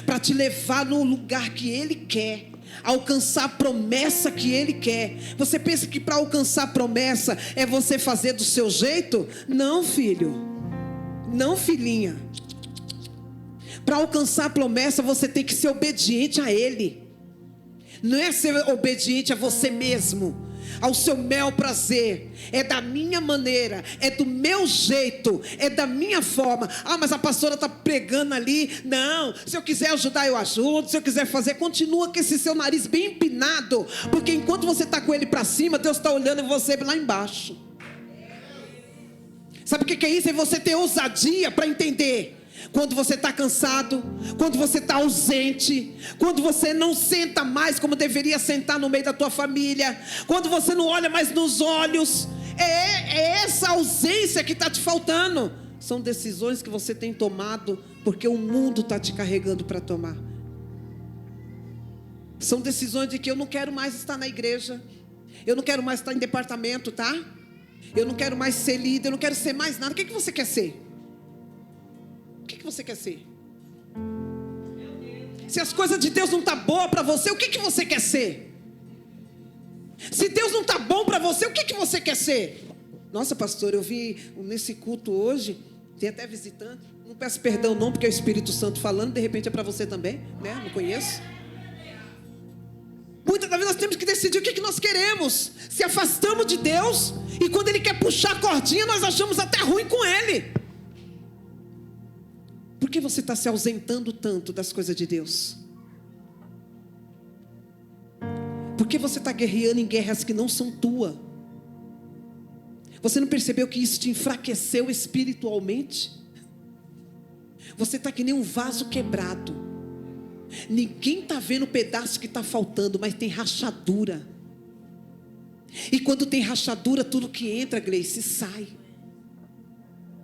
Para te levar no lugar que Ele quer, alcançar a promessa que Ele quer. Você pensa que para alcançar a promessa é você fazer do seu jeito? Não, filho. Não, filhinha. Para alcançar a promessa você tem que ser obediente a Ele. Não é ser obediente a você mesmo, ao seu bel prazer. É da minha maneira, é do meu jeito, é da minha forma. Ah, mas a pastora está pregando ali. Não, se eu quiser ajudar eu ajudo. Se eu quiser fazer, continua com esse seu nariz bem empinado, porque enquanto você está com ele para cima, Deus está olhando você lá embaixo. Sabe o que é isso? É você ter ousadia para entender quando você está cansado, quando você está ausente, quando você não senta mais como deveria sentar no meio da tua família, quando você não olha mais nos olhos. É essa ausência que está te faltando. São decisões que você tem tomado porque o mundo está te carregando para tomar. São decisões de que eu não quero mais estar na igreja, eu não quero mais estar em departamento, tá? Eu não quero mais ser líder, eu não quero ser mais nada. O que você quer ser? O que você quer ser? Se as coisas de Deus não estão boas para você, o que você quer ser? Se Deus não está bom para você, o que você quer ser? Nossa, pastor, eu vi nesse culto hoje, tem até visitante, Não peço perdão não, porque é o Espírito Santo falando. De repente é para você também, né? Não conheço. Muitas das vezes nós temos que decidir o que nós queremos. Se afastamos de Deus, e quando Ele quer puxar a cordinha, nós achamos até ruim com Ele. Por que você está se ausentando tanto das coisas de Deus? Por que você está guerreando em guerras que não são tuas? Você não percebeu que isso te enfraqueceu espiritualmente? Você está que nem um vaso quebrado. Ninguém está vendo o pedaço que está faltando, mas tem rachadura. E quando tem rachadura, tudo que entra, Gleice, sai.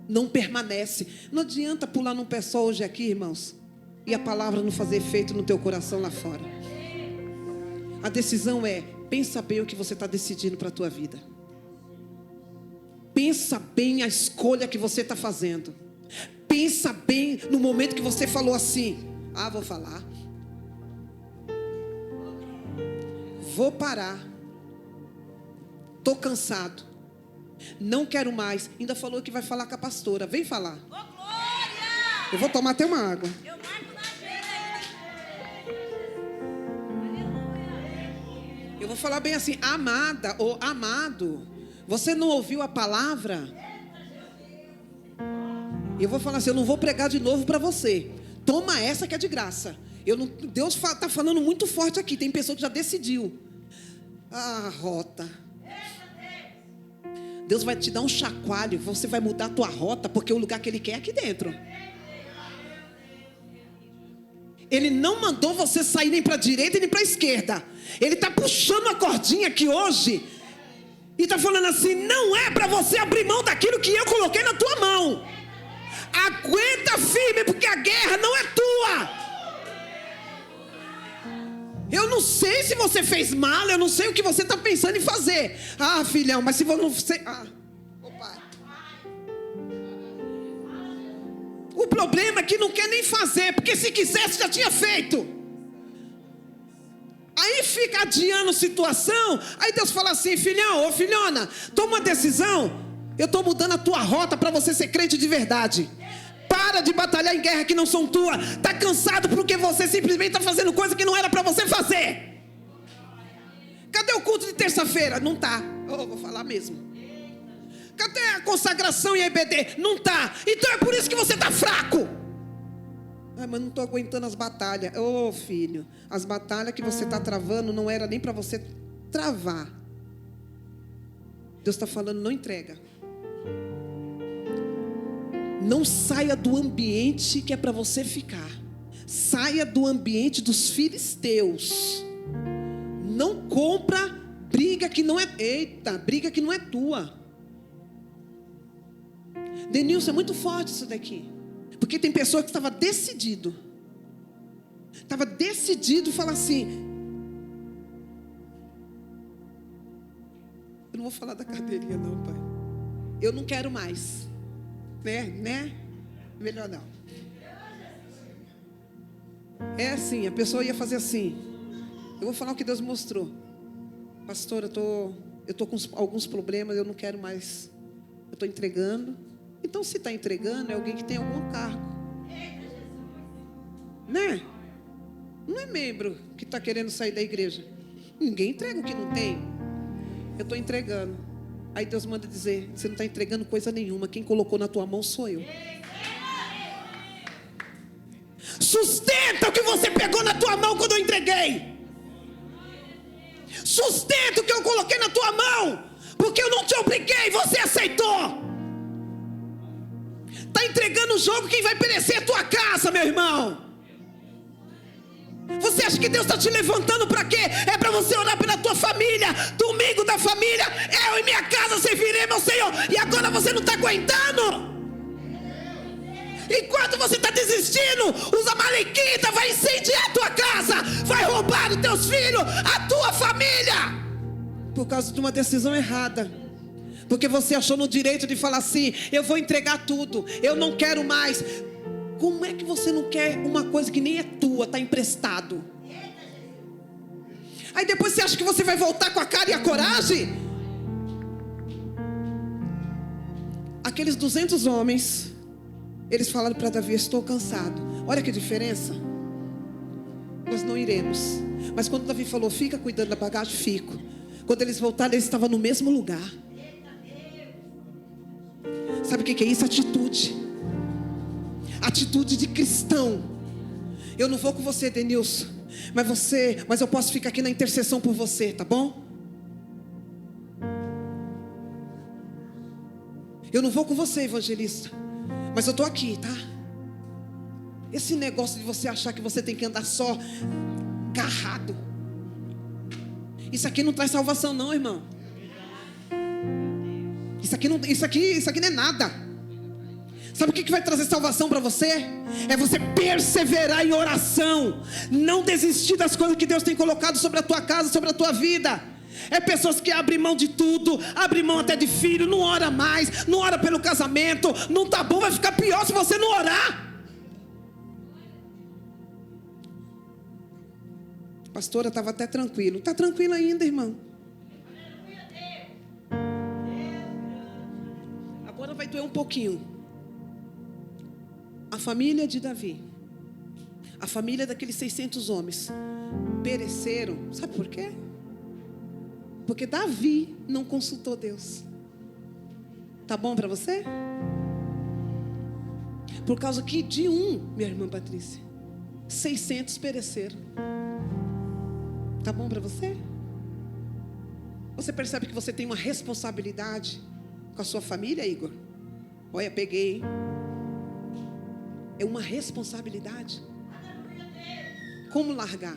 Não permanece. Não adianta pular num pé só hoje aqui, irmãos, e a palavra não fazer efeito no teu coração lá fora. A decisão é, pensa bem o que você está decidindo para a tua vida. Pensa bem a escolha que você está fazendo. Pensa bem no momento que você falou assim: ah, vou falar, vou parar, estou cansado, não quero mais. Ainda falou que vai falar com a pastora. Vem falar. Eu vou tomar até uma água. Eu vou falar bem assim: amada ou amado, você não ouviu a palavra? Eu vou falar assim: eu não vou pregar de novo para você. Toma essa que é de graça. Deus está falando muito forte aqui. Tem pessoa que já decidiu a rota. Deus vai te dar um chacoalho. Você vai mudar a tua rota, porque o lugar que Ele quer é aqui dentro. Ele não mandou você sair nem para a direita nem para a esquerda. Ele está puxando a cordinha aqui hoje e está falando assim: não é para você abrir mão daquilo que eu coloquei na tua mão. Aguenta firme, porque a guerra não é tua. Eu não sei se você fez mal, eu não sei o que você está pensando em fazer. Ah, filhão, mas se você... pai. O problema é que não quer nem fazer, porque se quisesse já tinha feito. Aí fica adiando situação. Aí Deus fala assim: filhão, ou filhona, toma uma decisão. Eu estou mudando a tua rota para você ser crente de verdade. Para de batalhar em guerra que não são tuas. Está cansado porque você simplesmente está fazendo coisa que não era para você fazer. Cadê o culto de terça-feira? Não está. Vou falar mesmo. Cadê a consagração e a EBD? Não está. Então é por isso que você está fraco. Mas não estou aguentando as batalhas. Filho, as batalhas que você está travando não era nem para você travar. Deus está falando: não entrega. Não saia do ambiente que é para você ficar. Saia do ambiente dos filisteus. Não compra briga que não é... briga que não é tua. Denilson, é muito forte isso daqui. Porque tem pessoa que estava decidido. Estava decidido falar assim: eu não vou falar da cadeirinha não, pai. Eu não quero mais. Né? Melhor não. É assim, a pessoa ia fazer assim. Eu vou falar o que Deus mostrou. Pastor, eu tô com alguns problemas, eu não quero mais. Eu estou entregando. Então, se está entregando, é alguém que tem algum cargo. Né? Não é membro que está querendo sair da igreja. Ninguém entrega o que não tem. Eu estou entregando. Aí Deus manda dizer: você não está entregando coisa nenhuma. Quem colocou na tua mão sou eu. Sustenta o que você pegou na tua mão quando eu entreguei. Sustenta o que eu coloquei na tua mão, porque eu não te obriguei, você aceitou. Está entregando o jogo, quem vai perecer é a tua casa, meu irmão. Você acha que Deus está te levantando para quê? É para você orar pela tua família. Domingo da família, eu e minha casa serviremos ao Senhor. E agora você não está aguentando. Enquanto você está desistindo, os amalequitas vão incendiar a tua casa, vai roubar os teus filhos, a tua família, por causa de uma decisão errada. Porque você achou no direito de falar assim: eu vou entregar tudo, eu não quero mais. Como é que você não quer uma coisa que nem é tua, está emprestado? Aí depois você acha que você vai voltar com a cara e a coragem? Aqueles 200 homens Eles falaram para Davi: estou cansado. Olha que diferença. Nós não iremos. Mas quando Davi falou: fica cuidando da bagagem, fico. Quando eles voltaram, eles estavam no mesmo lugar. Sabe o que é isso? Atitude. Atitude de cristão. Eu não vou com você, Denilson, mas eu posso ficar aqui na intercessão por você, tá bom? Eu não vou com você, evangelista, mas eu estou aqui, tá? Esse negócio de você achar que você tem que andar só agarrado, isso aqui não traz salvação não, irmão. Isso aqui não é nada. Sabe o que vai trazer salvação para você? É você perseverar em oração, não desistir das coisas que Deus tem colocado sobre a tua casa, sobre a tua vida. É pessoas que abrem mão de tudo, abrem mão até de filho, não ora mais, não ora pelo casamento. Não tá bom, vai ficar pior se você não orar. A pastora estava até tranquilo. Está tranquilo ainda, irmão? Agora vai doer um pouquinho. A família de Davi, a família daqueles 600 homens pereceram. Sabe por quê? Porque Davi não consultou Deus. Tá bom para você? Por causa que de minha irmã Patrícia, 600 pereceram. Tá bom para você? Você percebe que você tem uma responsabilidade com a sua família, Igor? Olha, peguei, hein? É uma responsabilidade. Como largar?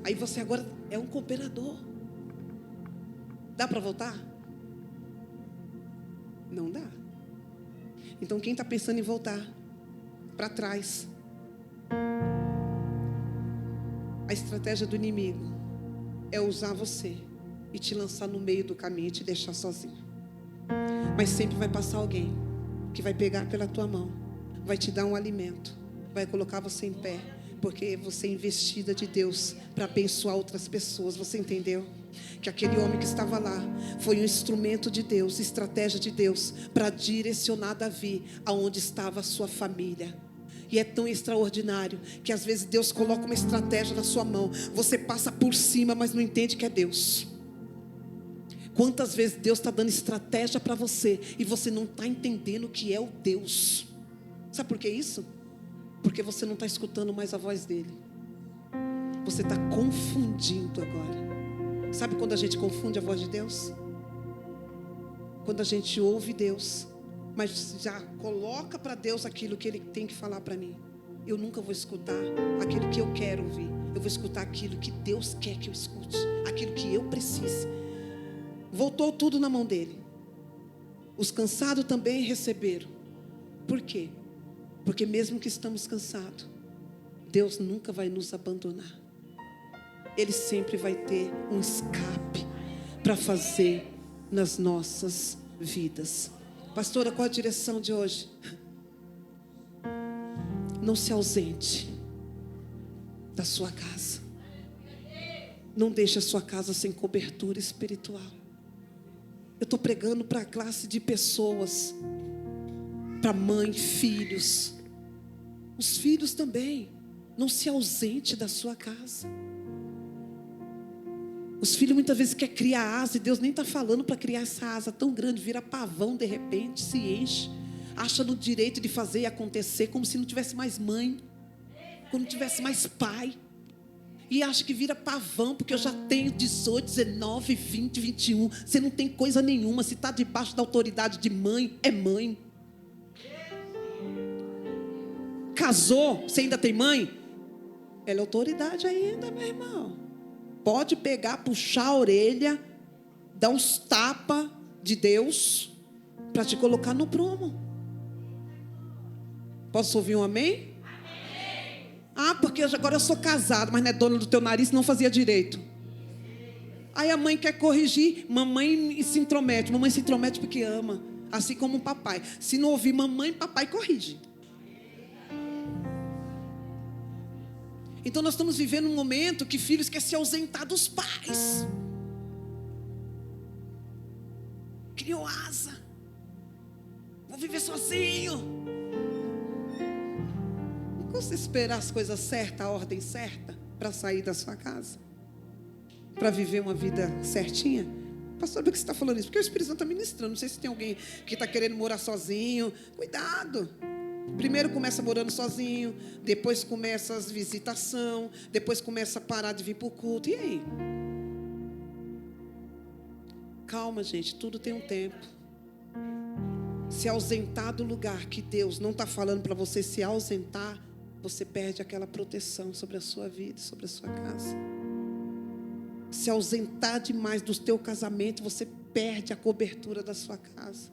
Aí você agora é um cooperador. Dá para voltar? Não dá. Então quem está pensando em voltar para trás, a estratégia do inimigo é usar você e te lançar no meio do caminho e te deixar sozinho. Mas sempre vai passar alguém que vai pegar pela tua mão, vai te dar um alimento, vai colocar você em pé, porque você é investida de Deus para abençoar outras pessoas. Você entendeu? Que aquele homem que estava lá foi um instrumento de Deus, estratégia de Deus para direcionar Davi aonde estava a sua família. E é tão extraordinário que às vezes Deus coloca uma estratégia na sua mão, você passa por cima, mas não entende que é Deus. Quantas vezes Deus está dando estratégia para você e você não está entendendo que é o Deus? Sabe por que isso? Porque você não está escutando mais a voz dele. Você está confundindo agora. Sabe quando a gente confunde a voz de Deus? Quando a gente ouve Deus, mas já coloca para Deus aquilo que Ele tem que falar para mim. Eu nunca vou escutar aquilo que eu quero ouvir. Eu vou escutar aquilo que Deus quer que eu escute, aquilo que eu preciso. Voltou tudo na mão dele. Os cansados também receberam. Por quê? Porque mesmo que estamos cansados, Deus nunca vai nos abandonar. Ele sempre vai ter um escape para fazer nas nossas vidas. Pastora, qual a direção de hoje? Não se ausente da sua casa. Não deixe a sua casa sem cobertura espiritual. Eu estou pregando para a classe de pessoas, para mãe, filhos. Os filhos também. Não se ausente da sua casa. Os filhos muitas vezes querem criar asa, e Deus nem está falando para criar essa asa tão grande, vira pavão de repente, se enche, acha no direito de fazer e acontecer, como se não tivesse mais mãe, como não tivesse mais pai, e acha que vira pavão, porque eu já tenho 18, 19, 20, 21, você não tem coisa nenhuma, se está debaixo da autoridade de mãe, é mãe. Casou, você ainda tem mãe? Ela é autoridade ainda, meu irmão. Pode pegar, puxar a orelha, dar uns tapas de Deus para te colocar no prumo. Posso ouvir um amém? Amém. Ah, porque agora eu sou casado, mas não é dona do teu nariz, não fazia direito. Aí a mãe quer corrigir, mamãe se intromete. Mamãe se intromete porque ama, assim como o papai. Se não ouvir mamãe, papai corrige. Então nós estamos vivendo um momento que filhos querem se ausentar dos pais. Criou asa. Vou viver sozinho. Não custa esperar as coisas certas, a ordem certa, para sair da sua casa, para viver uma vida certinha. Pastor, por que você está falando isso? Porque o Espírito Santo está ministrando. Não sei se tem alguém que está querendo morar sozinho. Cuidado. Primeiro começa morando sozinho, depois começa as visitações, depois começa a parar de vir para o culto. E aí? Calma, gente, tudo tem um tempo. Se ausentar do lugar que Deus não está falando para você se ausentar, você perde aquela proteção sobre a sua vida, sobre a sua casa. Se ausentar demais do teu casamento, você perde a cobertura da sua casa.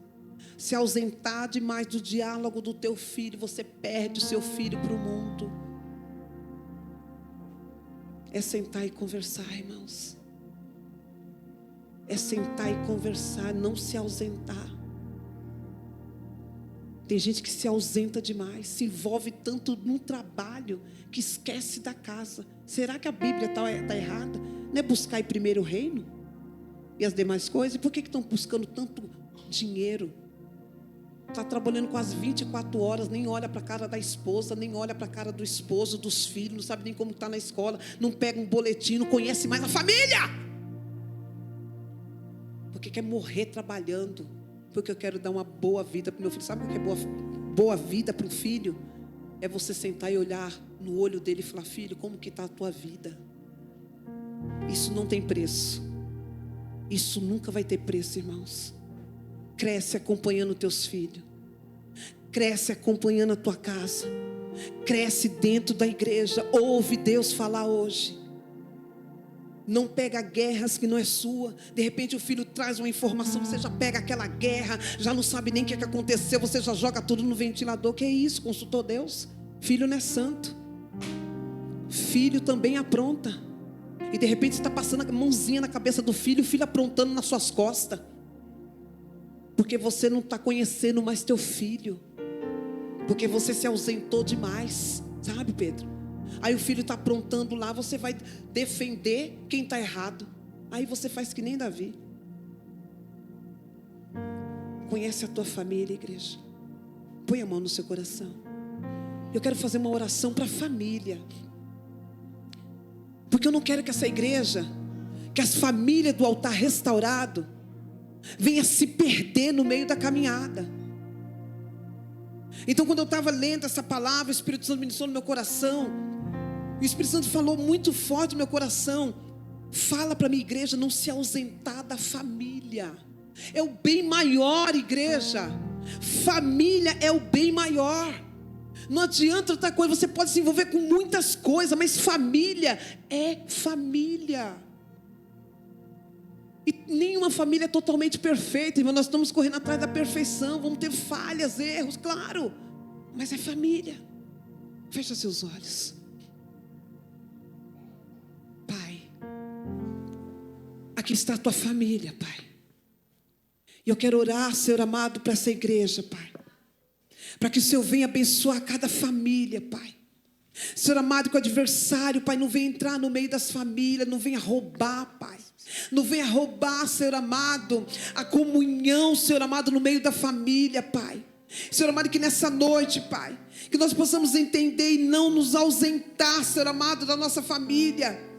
Se ausentar demais do diálogo do teu filho, você perde o seu filho para o mundo. É sentar e conversar, irmãos. É sentar e conversar, não se ausentar. Tem gente que se ausenta demais, se envolve tanto no trabalho, que esquece da casa. Será que a Bíblia está errada? Não é buscar primeiro o reino e as demais coisas? E por que estão buscando tanto dinheiro? Está trabalhando quase 24 horas, nem olha para a cara da esposa, nem olha para a cara do esposo, dos filhos, não sabe nem como está na escola, não pega um boletim, não conhece mais a família. Porque quer morrer trabalhando. Porque eu quero dar uma boa vida para o meu filho. Sabe o que é boa vida para um filho? É você sentar e olhar no olho dele e falar: filho, como que está a tua vida? Isso não tem preço. Isso nunca vai ter preço, irmãos. Cresce acompanhando teus filhos. Cresce acompanhando a tua casa. Cresce dentro da igreja. Ouve Deus falar hoje. Não pega guerras que não é sua. De repente o filho traz uma informação, você já pega aquela guerra, já não sabe nem o que aconteceu, você já joga tudo no ventilador. Que é isso? Consultou Deus? Filho não é santo. Filho também apronta. E de repente você está passando a mãozinha na cabeça do filho, o filho aprontando nas suas costas. Porque você não está conhecendo mais teu filho. Porque você se ausentou demais. Sabe, Pedro? Aí o filho está aprontando lá, você vai defender quem está errado. Aí você faz que nem Davi. Conhece a tua família, igreja. Põe a mão no seu coração. Eu quero fazer uma oração para a família. Porque eu não quero que essa igreja, que as famílias do altar restaurado, venha se perder no meio da caminhada. Então quando eu estava lendo essa palavra, o Espírito Santo ministrou no meu coração. O Espírito Santo falou muito forte no meu coração. Fala para a minha igreja não se ausentar da família. É o bem maior, igreja. Família é o bem maior. Não adianta outra coisa, você pode se envolver com muitas coisas, mas família é família. E nenhuma família é totalmente perfeita, irmão. Nós estamos correndo atrás da perfeição. Vamos ter falhas, erros, claro. Mas é família. Fecha seus olhos. Pai, aqui está a tua família, Pai. E eu quero orar, Senhor amado, para essa igreja, Pai. Para que o Senhor venha abençoar cada família, Pai. Senhor amado, que o adversário, Pai, não venha entrar no meio das famílias, não venha roubar, Pai. Não venha roubar, Senhor amado, a comunhão, Senhor amado, no meio da família, Pai. Senhor amado, que nessa noite, Pai, que nós possamos entender e não nos ausentar, Senhor amado, da nossa família.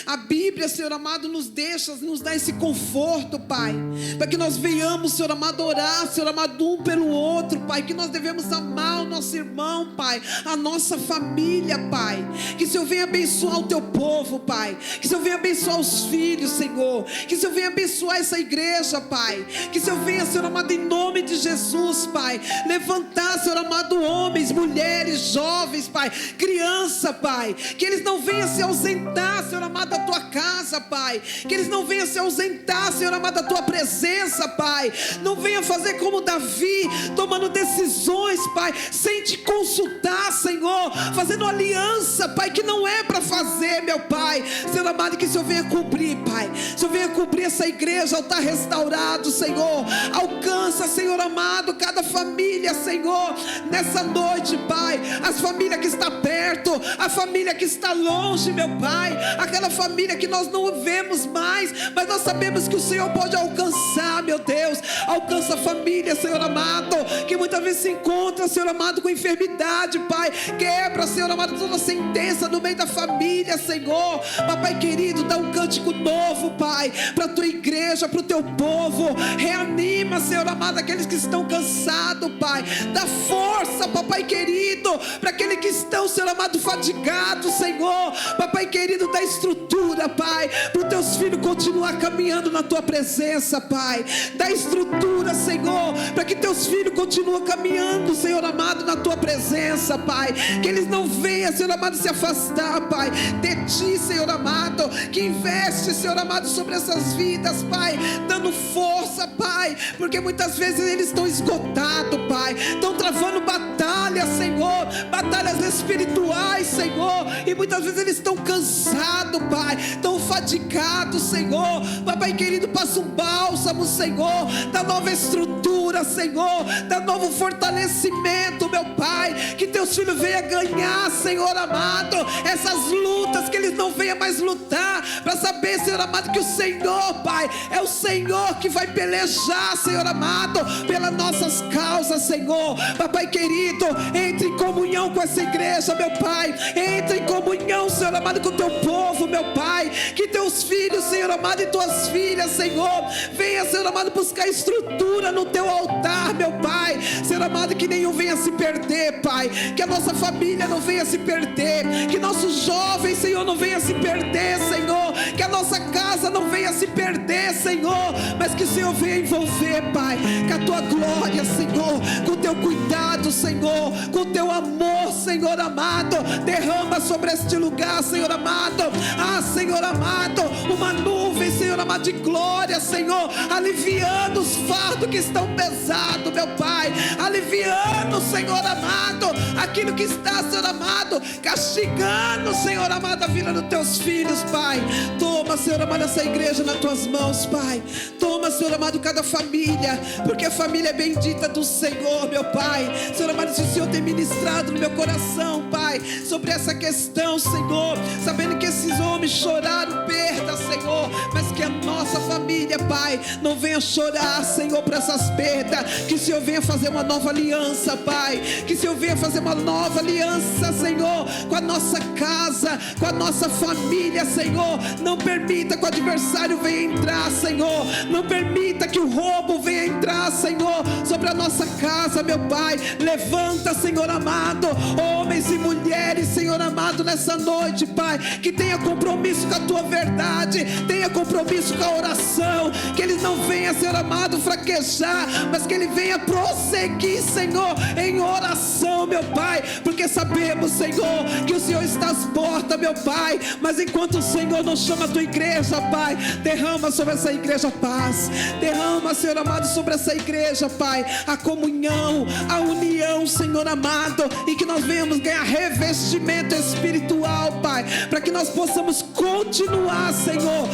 A Bíblia, Senhor amado, nos dá esse conforto, Pai, para que nós venhamos, Senhor amado, orar, Senhor amado, um pelo outro, Pai, que nós devemos amar o nosso irmão, Pai, a nossa família, Pai. Que o Senhor venha abençoar o teu povo, Pai. Que o Senhor venha abençoar os filhos, Senhor. Que o Senhor venha abençoar essa igreja, Pai. Que o Senhor venha, Senhor amado, em nome de Jesus, Pai, levantar, Senhor amado, homens, mulheres, jovens, Pai, criança, Pai, que eles não venham se ausentar, Senhor amado, da tua casa, Pai. Que eles não venham se ausentar, Senhor amado, da tua presença, Pai. Não venham fazer como Davi, tomando decisões, Pai, sem te consultar, Senhor, fazendo aliança, Pai, que não é para fazer, meu Pai. Senhor amado, que o Senhor venha cobrir, Pai. O Senhor venha cobrir essa igreja, altar restaurado, Senhor. Alcança, Senhor amado, cada família, Senhor, nessa noite, Pai. As famílias que estão perto, a família que está longe, meu Pai. aquela família que nós não vemos mais, mas nós sabemos que o Senhor pode alcançar, meu Deus. Alcança a família, Senhor amado, que muitas vezes se encontra, Senhor amado, com enfermidade, Pai. Quebra, Senhor amado, toda sentença no meio da família, Senhor. Papai querido, dá um cântico novo, Pai, para a tua igreja, para o teu povo. Reanima, Senhor amado, aqueles que estão cansados, Pai. Dá força, Papai querido, para aqueles que estão, Senhor amado, fadigados, Senhor. Papai querido, dá estrutura, Pai, para os teus filhos continuar caminhando na tua presença, Pai. Dá estrutura, Senhor, para que teus filhos continuem caminhando, Senhor amado, na tua presença, Pai. Que eles não venham, Senhor amado, se afastar, Pai, de ti, Senhor amado. Que investe, Senhor amado, sobre essas vidas, Pai, dando força, Pai, porque muitas vezes eles estão esgotados, Pai, estão travando batalhas, Senhor, batalhas espirituais, Senhor, e muitas vezes eles estão cansados, Pai, estão fadigados, Senhor. Papai querido, passa um bálsamo, Senhor, dá nova estrutura, Senhor, dá novo fortalecimento, meu Pai. Que teus filhos venham ganhar, Senhor amado, essas lutas, que eles não venham mais lutar, para saber, Senhor amado, que o Senhor, Pai, é o Senhor que vai pelejar, Senhor amado, pelas nossas causas, Senhor. Papai querido, entre em comunhão com essa igreja, meu Pai. Entre em comunhão, Senhor amado, com o teu povo, meu Pai. Que teus filhos, Senhor amado, e tuas filhas, Senhor, venha, Senhor amado, buscar estrutura no teu altar, meu Pai. Senhor amado, que nenhum venha se perder, Pai. Que a nossa família não venha se perder. Que nossos jovens, Senhor, não venha se perder, Senhor. Que a nossa casa não venha se perder, Senhor. Mas que o Senhor venha envolver, Pai, com a tua glória, Senhor, com o teu cuidado, Senhor, com o teu amor, Senhor amado. Derrama sobre este lugar, Senhor amado. Ah, Senhor amado, uma nuvem, Senhor amado, de glória, Senhor, aliviando os fardos que estão pesados, meu Pai. Aliviando, Senhor amado, aquilo que está, Senhor amado, castigando, Senhor amado, a vida dos teus filhos, Pai. Toma, Senhor amado, essa igreja nas tuas mãos, Pai. Toma, Senhor amado, cada família, porque a família é bendita do Senhor, meu Pai. Senhor amado, se o Senhor tem ministrado no meu coração, Pai, sobre essa questão, Senhor, sabendo que esses homens choraram perda, Senhor, mas que a nossa família, Pai, não venha chorar, Senhor, por essas perdas. Que o Senhor venha fazer uma nova aliança, Pai. Que o Senhor venha fazer uma nova aliança, Senhor, com a nossa casa, com a nossa família, Senhor. Não permita que o adversário venha entrar, Senhor. Não permita que o roubo venha entrar, Senhor, sobre a nossa casa, meu Pai. Levanta, Senhor amado, homens e mulheres, Senhor amado, nessa noite, Pai, que tenha compromisso com a tua verdade, tenha compromisso com a oração. Que eles não venham, Senhor amado, fraquejar, mas que ele venha prosseguir, Senhor, em oração, meu Pai, porque sabemos, Senhor, que o Senhor está às portas, meu Pai. Mas enquanto o Senhor não chama a tua igreja, Pai, derrama sobre essa igreja paz. Derrama, Senhor amado, sobre essa igreja, Pai, a comunhão, a união, Senhor amado, e que nós venhamos ganhar revestimento espiritual, Pai, para que nós possamos continuar, Senhor,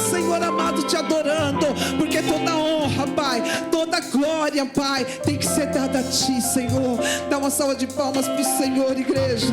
Senhor amado, te adorando, porque toda honra, Pai, toda glória, Pai, tem que ser dada a ti, Senhor. Dá uma salva de palmas para o Senhor, igreja.